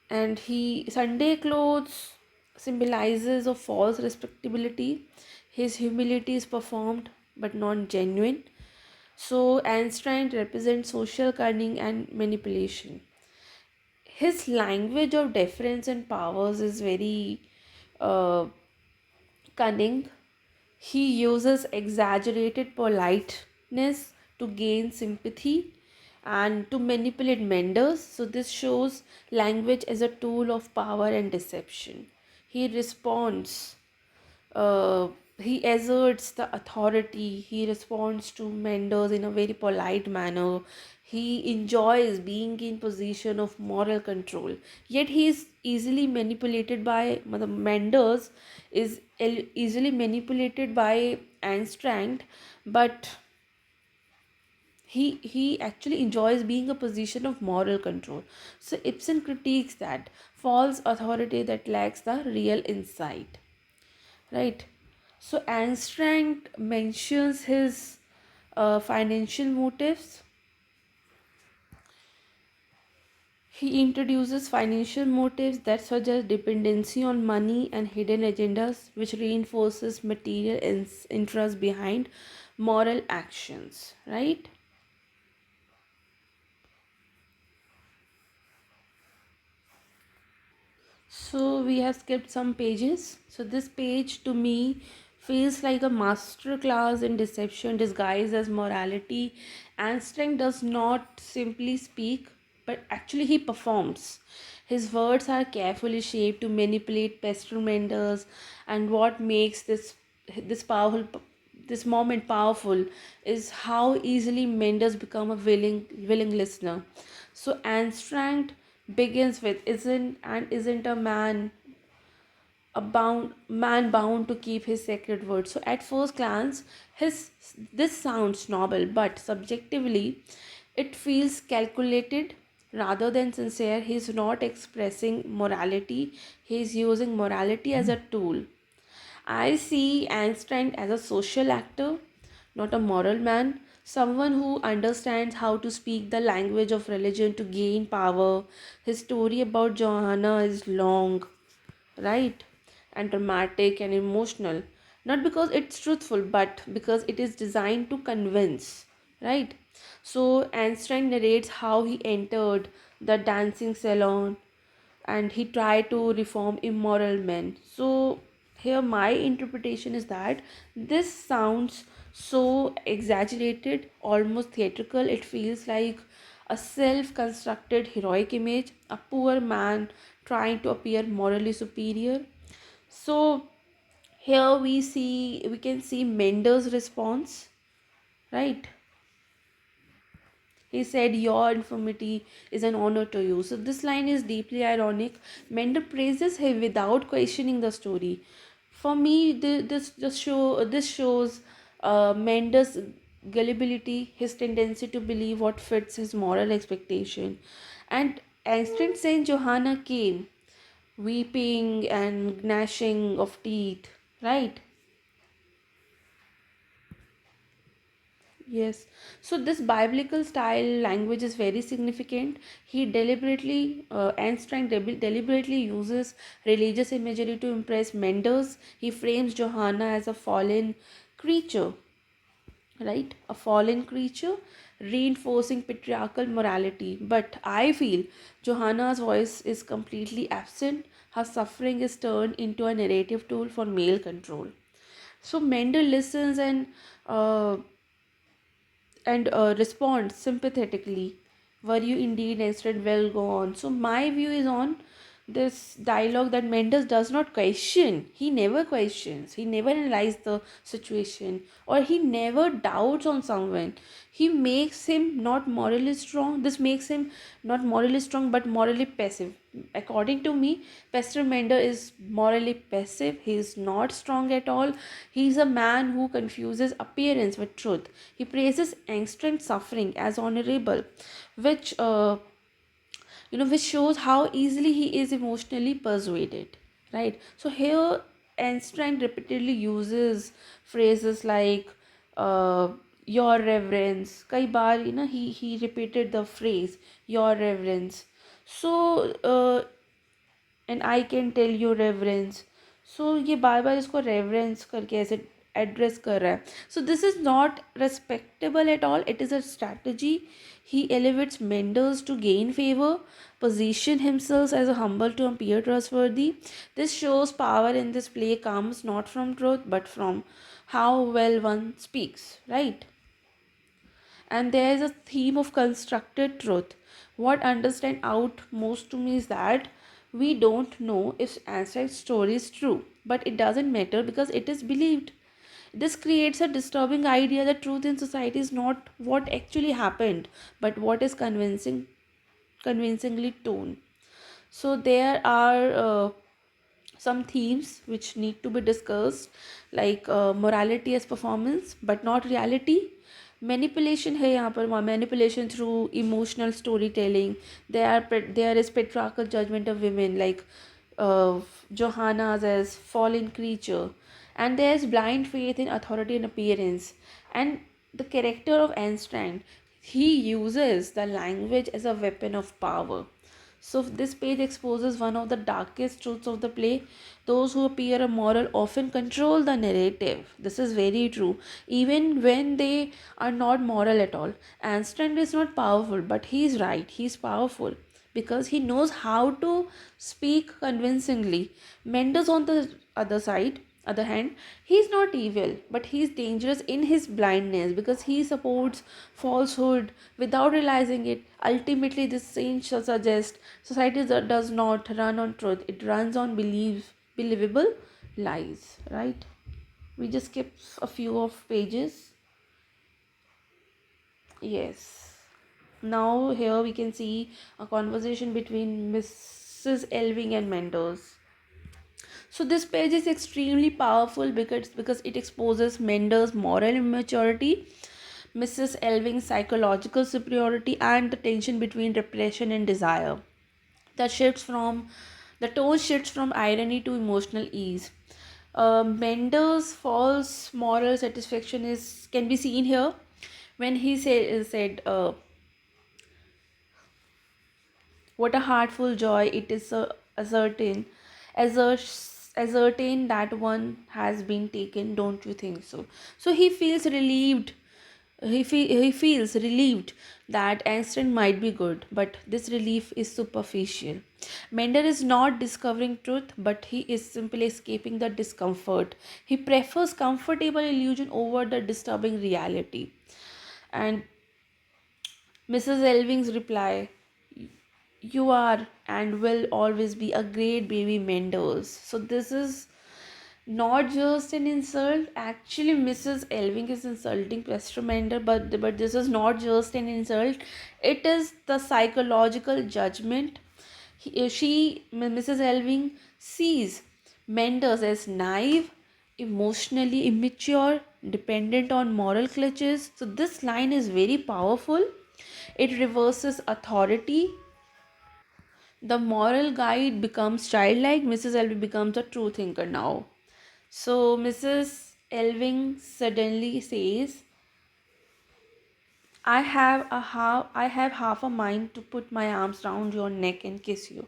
and he Sunday clothes symbolizes a false respectability. His humility is performed but not genuine. So Einstein represents social cunning and manipulation. His language of deference and powers is very uh, cunning. He uses exaggerated politeness to gain sympathy and to manipulate Menders. So this shows language as a tool of power and deception. He responds, uh, he asserts the authority, he responds to Menders in a very polite manner. He enjoys being in position of moral control, yet he is easily manipulated by Menders is easily manipulated by Anstrand, but he actually enjoys being a position of moral control. So Ibsen critiques that false authority that lacks the real insight, right? So Anstrand mentions his financial motives. He introduces financial motives that suggest dependency on money and hidden agendas, which reinforces material interest behind moral actions, right? So we have skipped some pages. So this page to me feels like a master class in deception disguised as morality. Einstein does not simply speak, but actually he performs. His words are carefully shaped to manipulate Pestermenders, and what makes this powerful this moment powerful is how easily Mendes become a willing listener. So Anstrand begins with isn't a man bound to keep his sacred word. So at first glance, his this sounds noble, but subjectively, it feels calculated rather than sincere. He is not expressing morality; he is using morality as a tool. I see Einstein as a social actor, not a moral man, someone who understands how to speak the language of religion to gain power. His story about Johanna is long, right? And dramatic and emotional. Not because it's truthful, but because it is designed to convince, right? So Einstein narrates how he entered the dancing salon and he tried to reform immoral men. So here my interpretation is that this sounds so exaggerated, almost theatrical. It feels like a self-constructed heroic image, a poor man trying to appear morally superior. So here we can see Mender's response, right? He said, "Your infirmity is an honor to you." So this line is deeply ironic. Mender praises him without questioning the story. For me, this shows Mender's gullibility, his tendency to believe what fits his moral expectation. And Einstein Saint Johanna came, weeping and gnashing of teeth, right? Yes. So this biblical style language is very significant. He deliberately, Einstein deliberately uses religious imagery to impress Menders. He frames Johanna as a fallen creature, right? A fallen creature, reinforcing patriarchal morality. But I feel Johanna's voice is completely absent. Her suffering is turned into a narrative tool for male control. So Mendel listens uh, and respond sympathetically. Were you indeed instead? Well, go on. So my view is on this dialogue that Mendes does not question. He never questions. He never analyzes the situation, or he never doubts on someone. He makes him not morally strong. This makes him not morally strong but morally passive. According to me, Pastor Mender is morally passive. He is not strong at all. He is a man who confuses appearance with truth. He praises angst and suffering as honorable, which which shows how easily he is emotionally persuaded, right? So here Einstein repeatedly uses phrases like uh, your reverence. Kai baar he repeated the phrase your reverence. So and I can tell you reverence. So ये बार बार इसको reverence करके ऐसे address कर रहा है. So this is not respectable at all. It is a strategy. He elevates Menders to gain favor, position himself as a humble to appear trustworthy. This shows power in this play comes not from truth but from how well one speaks, right? And there is a theme of constructed truth. What understand out most to me is that we don't know if Einstein's story is true, but it doesn't matter because it is believed. This creates a disturbing idea that truth in society is not what actually happened, but what is convincingly told. So there are some themes which need to be discussed, like morality as performance but not reality. Manipulation है यहाँ पर. Manipulation through emotional storytelling. There is patriarchal judgment of women, like uh, Johanna's as fallen creature, and there is blind faith in authority and appearance. And the character of Einstein, he uses the language as a weapon of power. So this page exposes one of the darkest truths of the play. Those who appear immoral often control the narrative. This is very true. Even when they are not moral at all. Einstein is not powerful, but he is right. He is powerful. because he knows how to speak convincingly. Mendes, on the other hand, he's not evil, but he's dangerous in his blindness because he supports falsehood without realizing it. Ultimately, this scene suggests society does not run on truth; it runs on believable lies. Right? We just skip a few of pages. Yes. Now here we can see a conversation between Mrs. Elving and Mendes. So this page is extremely powerful because it exposes Mendes' moral immaturity, Mrs. Elving's psychological superiority, and the tension between repression and desire. That shifts from the tone shifts from irony to emotional ease. Mendes' false moral satisfaction is can be seen here when he said what a heartful joy it is ascertain that one has been taken, don't you think so? So he feels relieved. He feels relieved that Einstein might be good, but this relief is superficial. Mender is not discovering truth, but he is simply escaping the discomfort. He prefers comfortable illusion over the disturbing reality. And Mrs. Elving's reply, you are and will always be a great baby Mendes. So this is not just an insult. Actually, Mrs. Elving is insulting Pastor Mender, but this is not just an insult. It is the psychological judgment. Mrs. Elving sees Menders as naive, emotionally immature, dependent on moral clutches. So this line is very powerful. It reverses authority. The moral guide becomes childlike. Mrs. Elving becomes a true thinker now. So Mrs. Elving suddenly says, I have half a mind to put my arms round your neck and kiss you.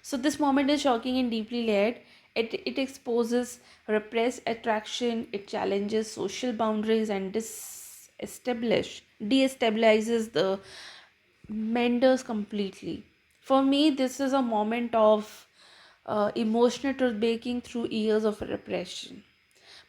So this moment is shocking and deeply layered. It exposes repressed attraction, it challenges social boundaries and destabilizes the menders completely. For me, this is a moment of emotional truth breaking through years of repression.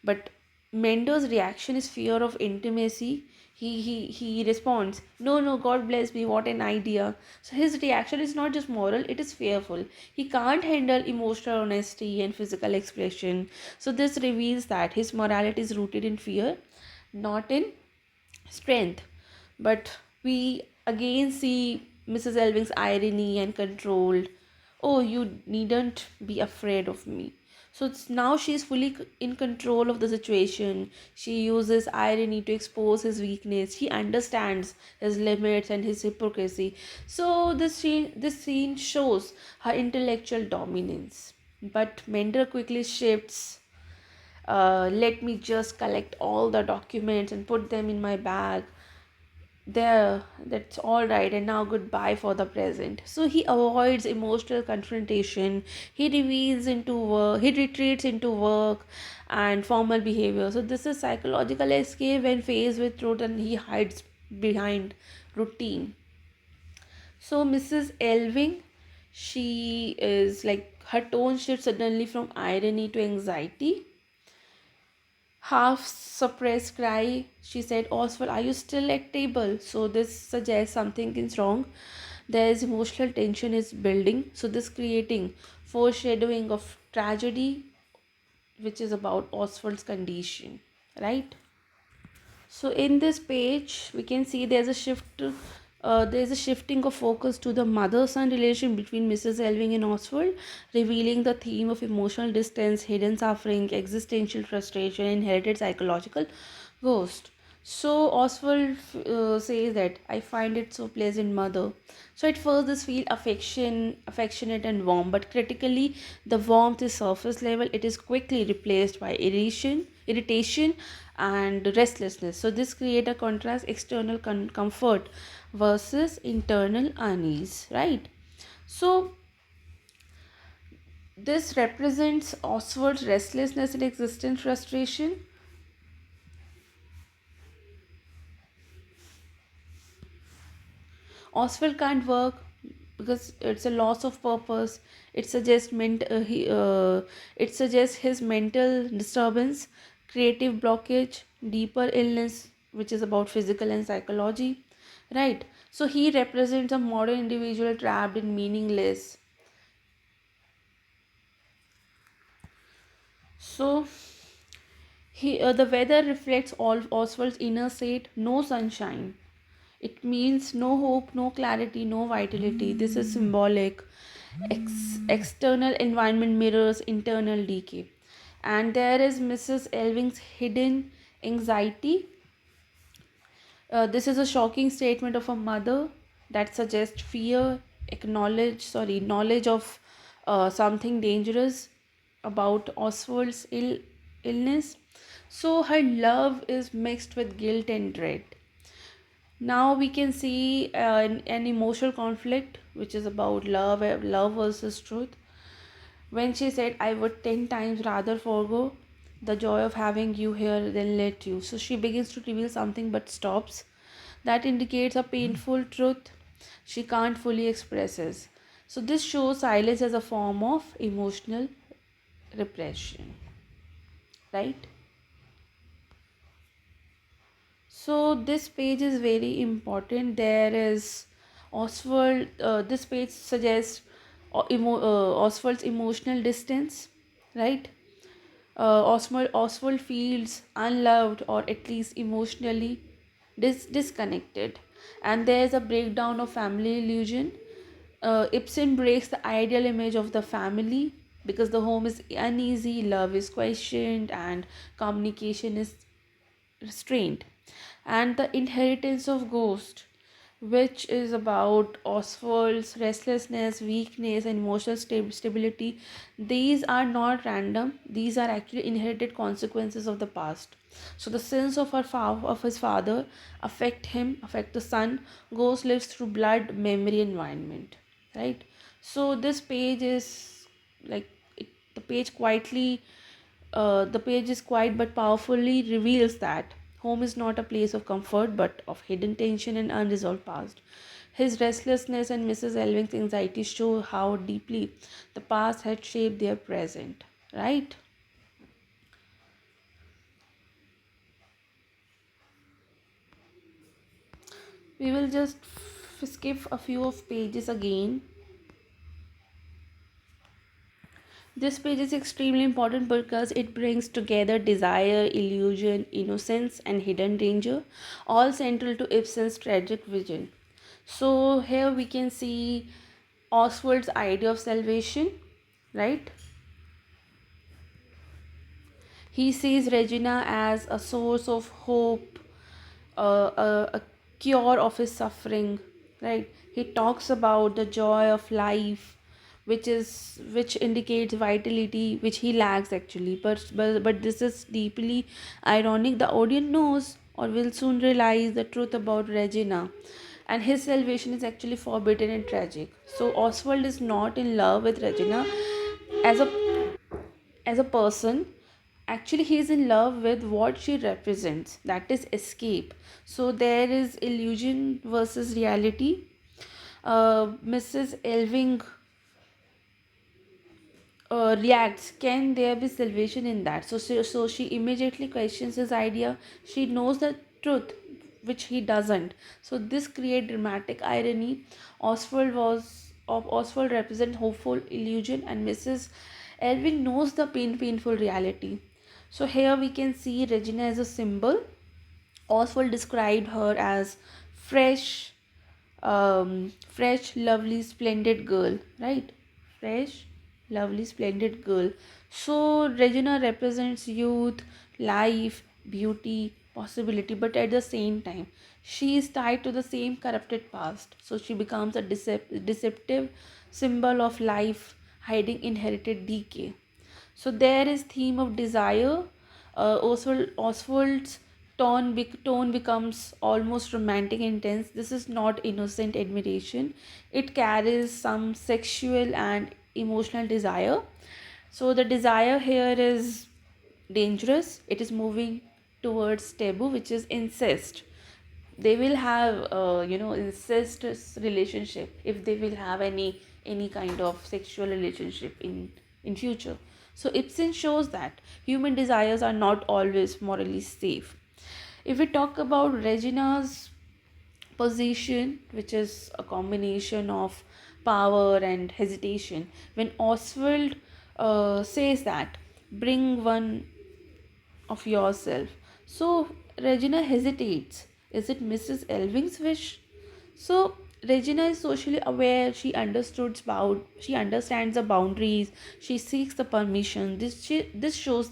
But Mendo's reaction is fear of intimacy. He responds, no, no, God bless me, what an idea. So his reaction is not just moral, it is fearful. He can't handle emotional honesty and physical expression. So this reveals that his morality is rooted in fear, not in strength. But we again see Mrs. Elving's irony and control. Oh, you needn't be afraid of me. So now she's fully in control of the situation. She uses irony to expose his weakness. She understands his limits and his hypocrisy. So this scene shows her intellectual dominance. But Mender quickly shifts. Let me just collect all the documents and put them in my bag. There, that's all right, and now goodbye for the present. So he avoids emotional confrontation. He retreats into work and formal behavior. So this is psychological escape when faced with truth, and he hides behind routine. So Mrs. Elving, she is like her tone shifts suddenly from irony to anxiety. Half suppressed cry, she said, Oswald, are you still at table? So this suggests something is wrong. There is emotional tension is building. So this creating foreshadowing of tragedy, which is about Oswald's condition, right? So in this page, we can see there's a shifting of focus to the mother-son relation between Mrs. Elving and Oswald, revealing the theme of emotional distance, hidden suffering, existential frustration, inherited psychological ghost. So Oswald says that I find it so pleasant, mother. So at first, this feel affectionate and warm, but critically, the warmth is surface level. It is quickly replaced by irritation, and restlessness. So this create a contrast: external comfort versus internal unease, right? So this represents Oswald's restlessness and existential frustration. Oswald can't work because it's a loss of purpose. It suggests it suggests his mental disturbance, creative blockage, deeper illness, which is about physical and psychology, right? So he represents a modern individual trapped in meaningless. So the weather reflects all Oswald's inner state: no sunshine. It means no hope, no clarity, no vitality. This is symbolic. External environment mirrors internal decay. And there is Mrs. Elving's hidden anxiety. This is a shocking statement of a mother that suggests fear, knowledge of something dangerous about Oswald's illness. So her love is mixed with guilt and dread. Now we can see an emotional conflict, which is about love versus truth. When she said, I would 10 times rather forego the joy of having you here than let you. So she begins to reveal something but stops. That indicates a painful truth she can't fully expresses. So this shows silence as a form of emotional repression, right? So this page is very important. There is Oswald. This page suggests Oswald's emotional distance, right? Oswald feels unloved, or at least emotionally disconnected, and there is a breakdown of family illusion. Ibsen breaks the ideal image of the family because the home is uneasy, love is questioned, and communication is restraint. And the inheritance of ghost, which is about Oswald's restlessness, weakness, and emotional stability. These are not random. These are actually inherited consequences of the past. So the sins of of his father affect the son. Ghost lives through blood, memory, environment. Right. So this page is like the page quietly the page is quiet but powerfully reveals that home is not a place of comfort but of hidden tension and unresolved past. His restlessness and Mrs. Elving's anxiety show how deeply the past had shaped their present. Right? We will just skip a few of pages again. This page is extremely important because it brings together desire, illusion, innocence, and hidden danger, all central to Ibsen's tragic vision. So, here we can see Oswald's idea of salvation, right? He sees Regina as a source of hope, a cure of his suffering, right? He talks about the joy of life, which indicates vitality, which he lacks actually. But this is deeply ironic. The audience knows or will soon realize the truth about Regina, and his salvation is actually forbidden and tragic. So Oswald is not in love with Regina as a person. Actually he is in love with what she represents, that is escape. So there is illusion versus reality. Mrs. Elving reacts, can there be salvation in that? So she immediately questions his idea. She knows the truth which he doesn't. So this create dramatic irony. Oswald represents hopeful illusion, and Mrs. Elving knows the painful reality. So here we can see Regina as a symbol. Oswald described her as fresh, fresh, lovely, splendid girl, right? Fresh, lovely, splendid girl. So Regina represents youth, life, beauty, possibility, but at the same time, she is tied to the same corrupted past. So she becomes a deceptive symbol of life, hiding inherited decay. So there is theme of desire. Oswald's tone becomes almost romantic intense. This is not innocent admiration. It carries some sexual and emotional desire. So the desire here is dangerous. It is moving towards taboo, which is incest. they will have incestuous relationship if they will have any kind of sexual relationship in future. So Ibsen shows that human desires are not always morally safe. If we talk about Regina's position, which is a combination of power and hesitation, when Oswald says that bring one of yourself. So Regina hesitates. Is it Mrs. Elving's wish? So Regina is socially aware. She understands the boundaries. She seeks the permission. This shows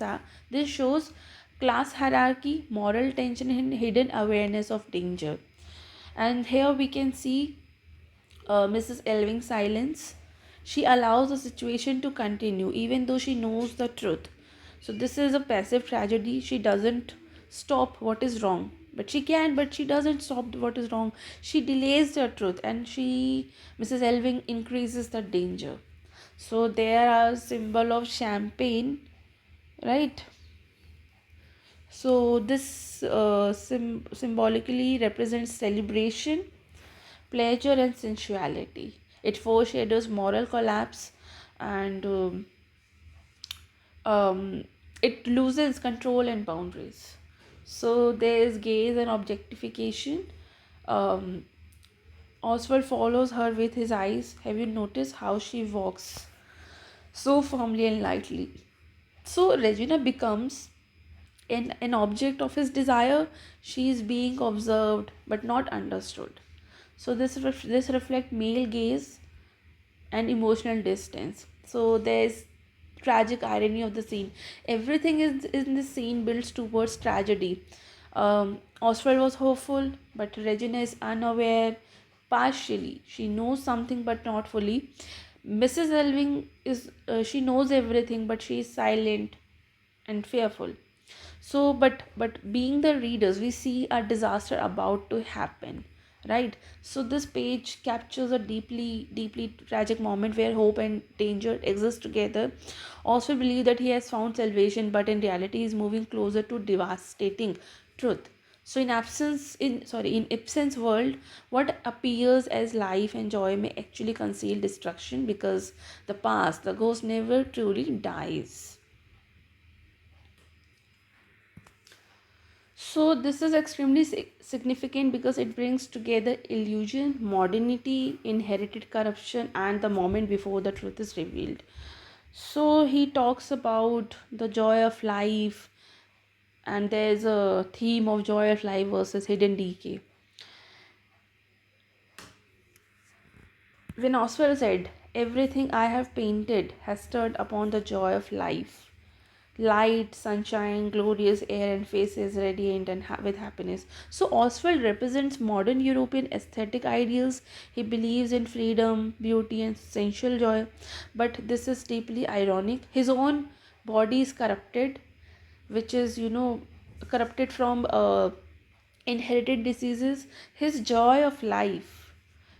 class hierarchy, moral tension, and hidden awareness of danger. And here we can see Mrs. Elving's silence. She allows the situation to continue even though she knows the truth. So, this is a passive tragedy. She doesn't stop what is wrong. But she can, but she doesn't stop what is wrong. She delays the truth, and Mrs. Elving, increases the danger. So, there are symbol of champagne, right? So, this symbolically represents celebration, pleasure, and sensuality. It foreshadows moral collapse, and um, it loosens control and boundaries. So there is gaze and objectification. Um, Oswald follows her with his eyes. Have you noticed how she walks so firmly and lightly? So Regina becomes an object of his desire. She is being observed but not understood. So this reflect male gaze and emotional distance. So there's tragic irony of the scene. Everything is in the scene builds towards tragedy. Oswald was hopeful, but Regina is unaware, partially. She knows something, but not fully. Mrs. Elving is she knows everything, but she is silent and fearful. So but being the readers, we see a disaster about to happen, right? So this page captures a deeply tragic moment where hope and danger exist together. Also believe that he has found salvation, but in reality he is moving closer to devastating truth. So in Ibsen's world, what appears as life and joy may actually conceal destruction, because the ghost never truly dies. So this is extremely significant because it brings together illusion, modernity, inherited corruption, and the moment before the truth is revealed. So he talks about the joy of life, and there's a theme of joy of life versus hidden decay. When Oswald said, "Everything I have painted has stirred upon the joy of life." Light, sunshine, glorious air, and faces radiant and with happiness. So Oswald represents modern European aesthetic ideals. He believes in freedom, beauty, and sensual joy. But this is deeply ironic. His own body is corrupted, which is, corrupted from inherited diseases. His joy of life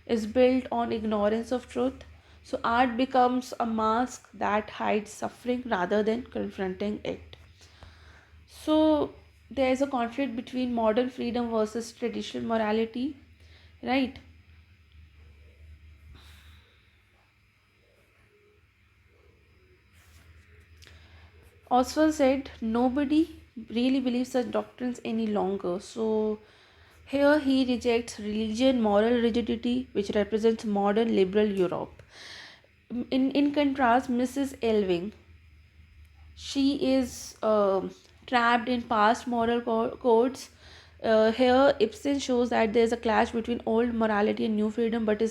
is built on ignorance of truth. So, art becomes a mask that hides suffering rather than confronting it. So, there is a conflict between modern freedom versus traditional morality, right? Oswald said nobody really believes such doctrines any longer. So, here he rejects religion, moral rigidity, which represents modern liberal Europe. In contrast, Mrs. Elving, she is trapped in past moral codes. Here, Ibsen shows that there is a clash between old morality and new freedom, but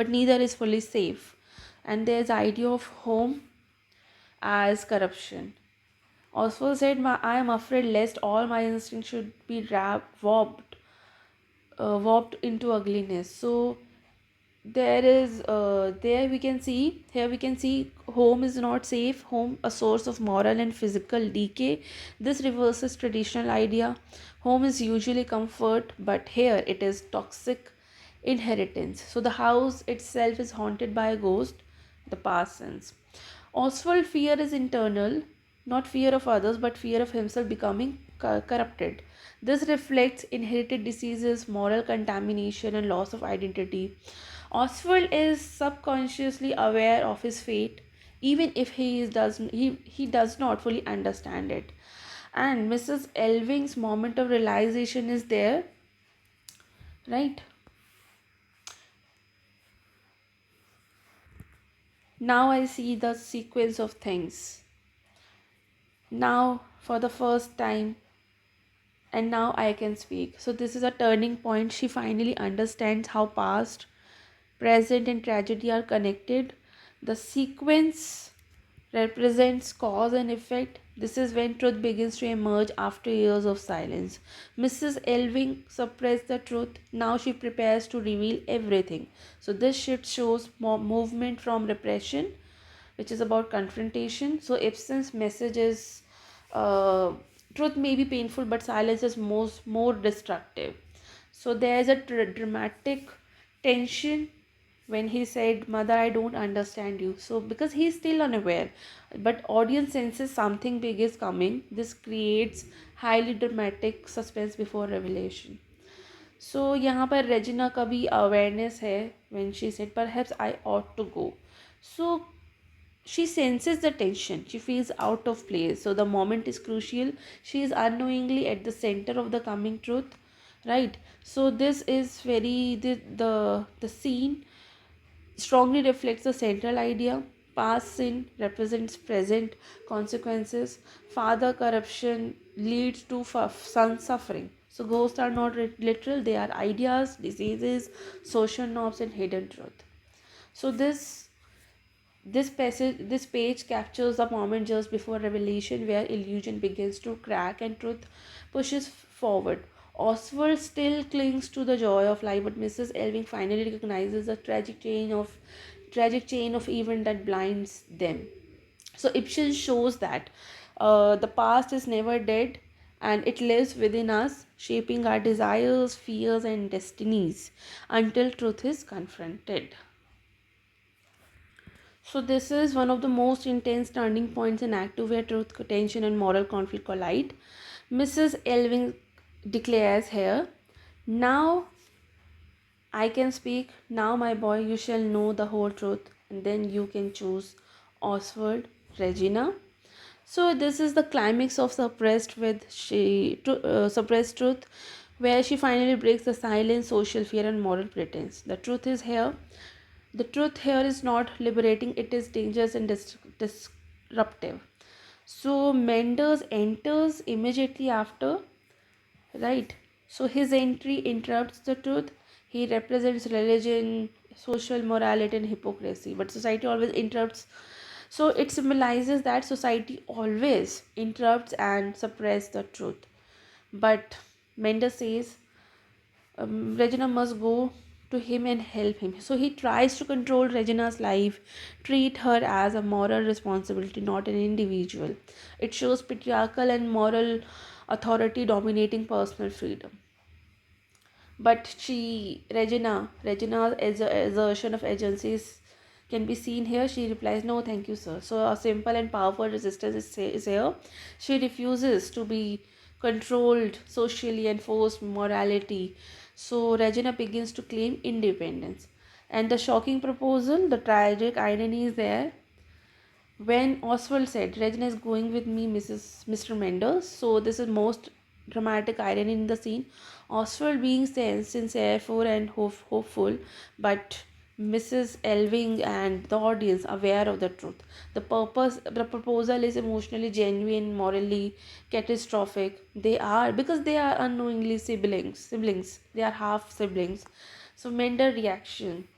neither is fully safe. And there's idea of home as corruption. Oswald said, "I am afraid lest all my instincts should be warped into ugliness." So here we can see home is not safe, home a source of moral and physical decay. This reverses traditional idea. Home is usually comfort, but here it is toxic inheritance. So the house itself is haunted by a ghost, the Parsons. Oswald fear is internal. not fear of others, but fear of himself becoming corrupted. This reflects inherited diseases, moral contamination, and loss of identity. Oswald is subconsciously aware of his fate, even if he does not fully understand it. And Mrs. Elving's moment of realization is there, right? Now I see the sequence of things. Now, for the first time, and now I can speak. So, this is a turning point. She finally understands how past, present, and tragedy are connected. The sequence represents cause and effect. This is when truth begins to emerge after years of silence. Mrs. Elving suppressed the truth. Now she prepares to reveal everything. So, this shift shows movement from repression, which is about confrontation. So, Ibsen's message is uh, truth may be painful, but silence is more destructive. So, there is a dramatic tension when he said, "Mother, I don't understand you." So, because he is still unaware, but audience senses something big is coming. This creates highly dramatic suspense before revelation. So यहाँ पर Regina का भी awareness है when she said perhaps I ought to go. So she senses the tension. She feels out of place. So the moment is crucial. She is unknowingly at the center of the coming truth, right? So this is very the scene strongly reflects the central idea. Past sin represents present consequences. Father corruption leads to son suffering. So ghosts are not literal; they are ideas, diseases, social norms, and hidden truth. So this page captures the moment just before revelation where illusion begins to crack and truth pushes forward. Oswald still clings to the joy of life, but Mrs. Elving finally recognizes the tragic chain of event that blinds them. So Ibsen shows that the past is never dead and it lives within us, shaping our desires, fears, and destinies until truth is confronted. So this is one of the most intense turning points in Act 2 where truth, tension, and moral conflict collide. Mrs. Elving declares here, "Now I can speak. Now, my boy, you shall know the whole truth, and then you can choose Oswald, Regina." So this is the climax of suppressed truth, where she finally breaks the silence, social fear, and moral pretense. The truth is here. The truth here is not liberating; it is dangerous and disruptive. So Mendes enters immediately after, right? So his entry interrupts the truth. He represents religion, social morality, and hypocrisy, but society always interrupts. So it symbolizes that society always interrupts and suppresses the truth. But Mendes says Regina must go to him and help him. So he tries to control Regina's life, treat her as a moral responsibility, not an individual. It shows patriarchal and moral authority dominating personal freedom. But Regina's assertion of agencies can be seen here. She replies, "No, thank you, sir." So a simple and powerful resistance is here. She refuses to be controlled socially and forced morality. So Regina begins to claim independence. And the shocking proposal, the tragic irony is there when Oswald said, "Regina is going with me, Mr. Mendes." So this is most dramatic irony in the scene. Oswald being sincere and hopeful, but Mrs. Elving and the audience aware of the truth. The proposal is emotionally genuine, morally catastrophic. They are because they are unknowingly siblings. They are half siblings. So Meander's reaction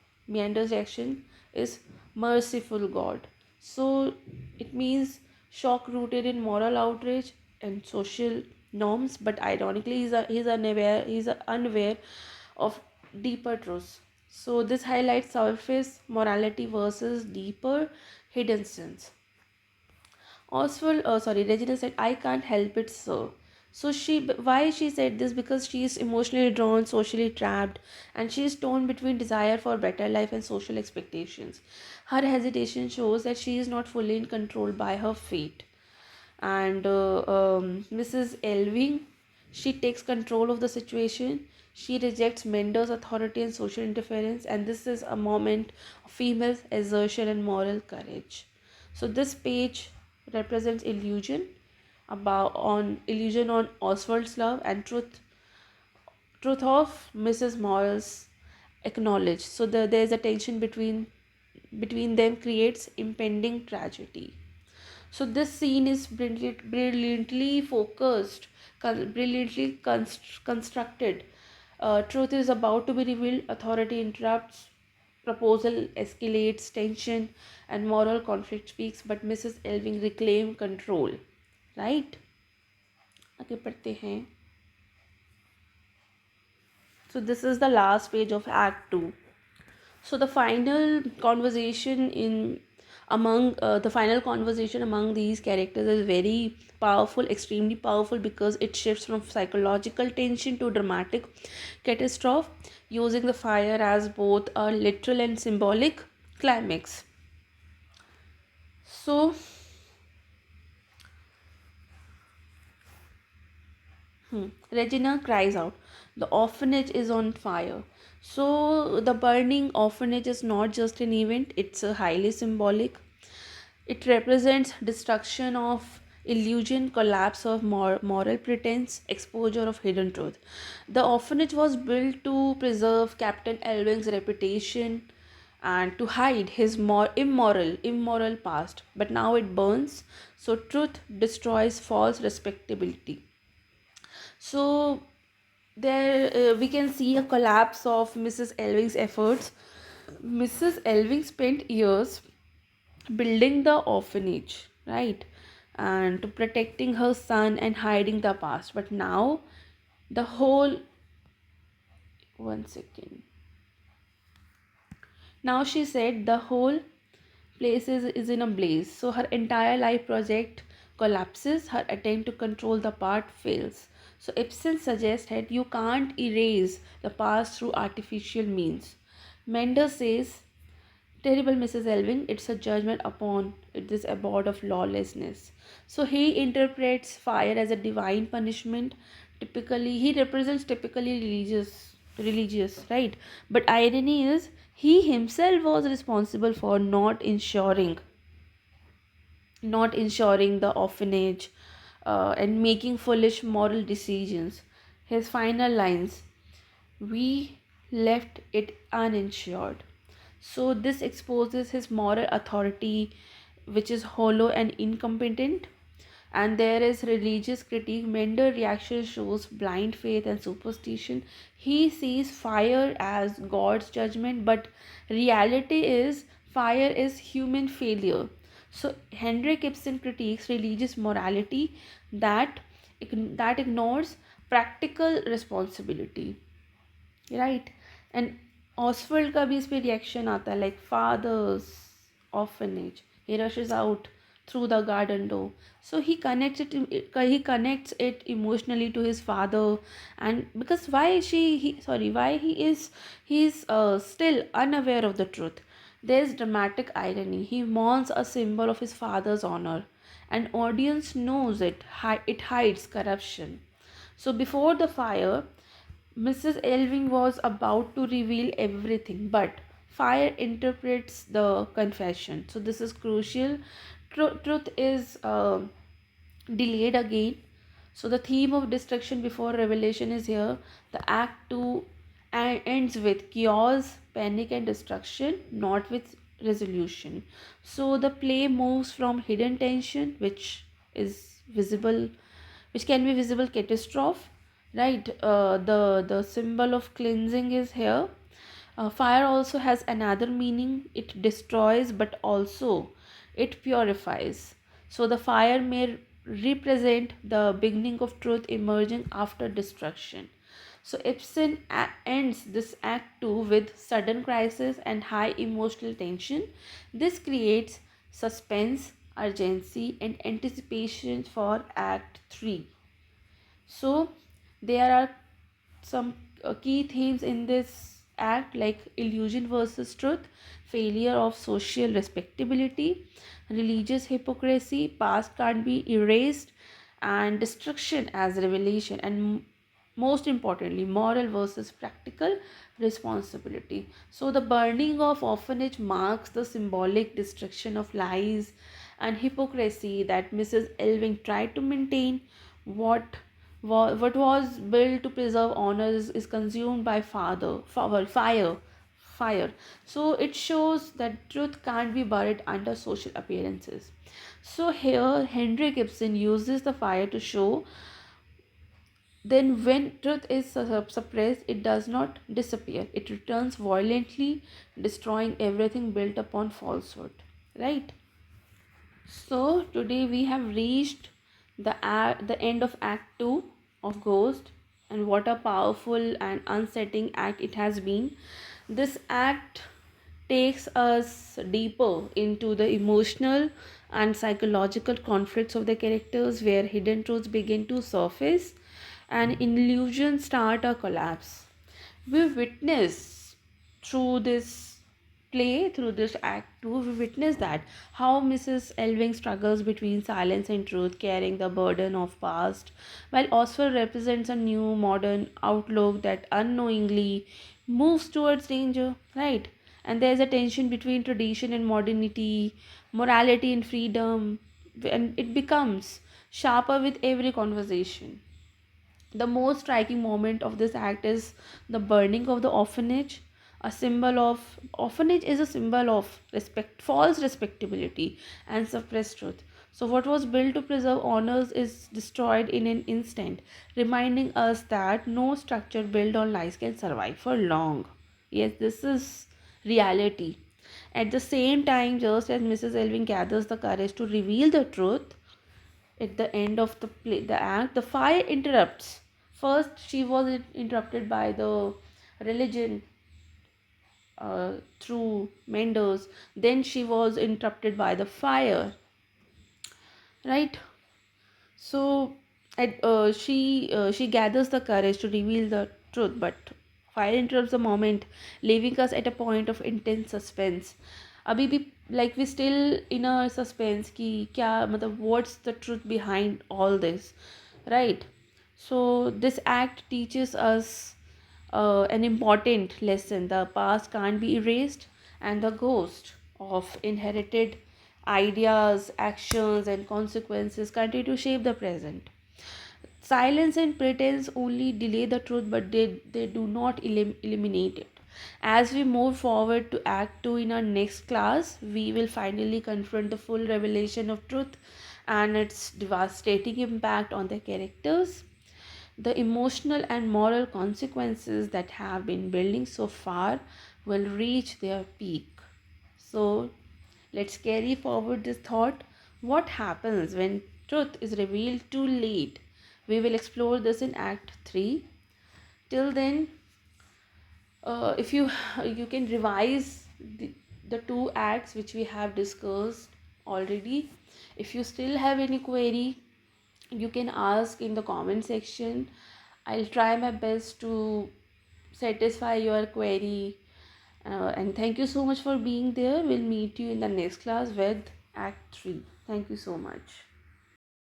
is merciful God. So it means shock rooted in moral outrage and social norms, but ironically, he's unaware of deeper truths. So this highlights surface morality versus deeper hidden sins. Regina said, "I can't help it, sir." So why she said this? Because she is emotionally drawn, socially trapped, and she is torn between desire for better life and social expectations. Her hesitation shows that she is not fully in control by her fate. and Mrs. Elving, she takes control of the situation. She rejects Mender's authority and social interference, and this is a moment of female assertion and moral courage. So this page represents illusion on Oswald's love and truth of Mrs. Morris acknowledged. So there's a tension between them creates impending tragedy. So this scene is brilliantly focused, brilliantly constructed. Truth is about to be revealed, authority interrupts, proposal escalates, tension and moral conflict speaks, but Mrs. Elving reclaim control. Right? आगे पढ़ते हैं. So this is the last page of Act 2. So the final conversation among these characters is very powerful, extremely powerful, because it shifts from psychological tension to dramatic catastrophe, using the fire as both a literal and symbolic climax. So Regina cries out, "The orphanage is on fire." So, the burning orphanage is not just an event, it's a highly symbolic. It represents destruction of illusion, collapse of moral pretense, exposure of hidden truth. The orphanage was built to preserve Captain Elwing's reputation and to hide his immoral past. But now it burns, so truth destroys false respectability. So there we can see a collapse of Mrs. Elving's efforts. Mrs. Elving spent years building the orphanage, right? And to protecting her son and hiding the past. But now the whole one second. Now she said the whole place is in a blaze. So her entire life project collapses, her attempt to control the past fails. So Ibsen suggested you can't erase the past through artificial means. Mender says, "Terrible Mrs. Elving, it's a judgment upon this abode of lawlessness." So he interprets fire as a divine punishment. Typically, he represents typically religious, right? But irony is, he himself was responsible for not ensuring the orphanage and making foolish moral decisions. His final lines, "We left it uninsured." So this exposes his moral authority, which is hollow and incompetent. And there is religious critique. Mender reaction shows blind faith and superstition. He sees fire as God's judgment, but reality is fire is human failure. So Henrik Ibsen critiques religious morality that that ignores practical responsibility, right? And Oswald का भी इस पे reaction आता है, like father's orphanage. He rushes out through the garden door. So he connects it emotionally to his father, and because why he's still unaware of the truth. There's dramatic irony. He mourns a symbol of his father's honor, and audience knows it hides corruption. So before the fire, Mrs. Elving was about to reveal everything, but fire interprets the confession. So this is crucial. Truth is delayed again. So the theme of destruction before revelation is here. The act 2 ends with chaos, panic and destruction, not with resolution. So the play moves from hidden tension, is visible which can be visible catastrophe, right? The symbol of cleansing is here. Fire also has another meaning. It destroys, but also it purifies. So the fire may represent the beginning of truth emerging after destruction. So Ibsen ends this act 2 with sudden crisis and high emotional tension. This creates suspense, urgency, and anticipation for act 3. So there are some key themes in this act, like illusion versus truth, failure of social respectability, religious hypocrisy, past can't be erased, and destruction as revelation, and most importantly, moral versus practical responsibility. So the burning of orphanage marks the symbolic destruction of lies and hypocrisy that Mrs. Elving tried to maintain. What what was built to preserve honors is consumed by fire. So it shows that truth can't be buried under social appearances. So here Henrik Ibsen uses the fire to show then when truth is suppressed, it does not disappear, it returns violently, destroying everything built upon falsehood, right? So today we have reached the end of Act 2 of Ghost, and what a powerful and unsettling act it has been. This act takes us deeper into the emotional and psychological conflicts of the characters, where hidden truths begin to surface and illusions start a collapse. We witness through this play, through this act 2, we witness that how Mrs. Elving struggles between silence and truth, carrying the burden of past, while Oswald represents a new modern outlook that unknowingly moves towards danger, right? And there's a tension between tradition and modernity, morality and freedom, and it becomes sharper with every conversation. The most striking moment of this act is the burning of the orphanage. A symbol of orphanage is a symbol of respect, false respectability, and suppressed truth. So, what was built to preserve honors is destroyed in an instant, reminding us that no structure built on lies can survive for long. Yes, this is reality. At the same time, just as Mrs. Elving gathers the courage to reveal the truth, at the end of the act, the fire interrupts. First, she was interrupted by the religion through Mendes. Then she was interrupted by the fire, right? So, she gathers the courage to reveal the truth, but fire interrupts the moment, leaving us at a point of intense suspense. अभी भी like we still in a suspense कि क्या मतलब what's the truth behind all this, right? So this act teaches us an important lesson. The past can't be erased, and the ghost of inherited ideas, actions, and consequences continue to shape the present. Silence and pretense only delay the truth, but they do not eliminate it. As we move forward to Act 2 in our next class, we will finally confront the full revelation of truth and its devastating impact on the characters, the emotional and moral consequences that have been building so far will reach their peak. So, let's carry forward this thought. What happens when truth is revealed too late? We will explore this in Act 3. Till then, if you you can revise the two acts which we have discussed already. If you still have any query, you can ask in the comment section. I'll try my best to satisfy your query. And thank you so much for being there. We'll meet you in the next class with Act 3. Thank you so much.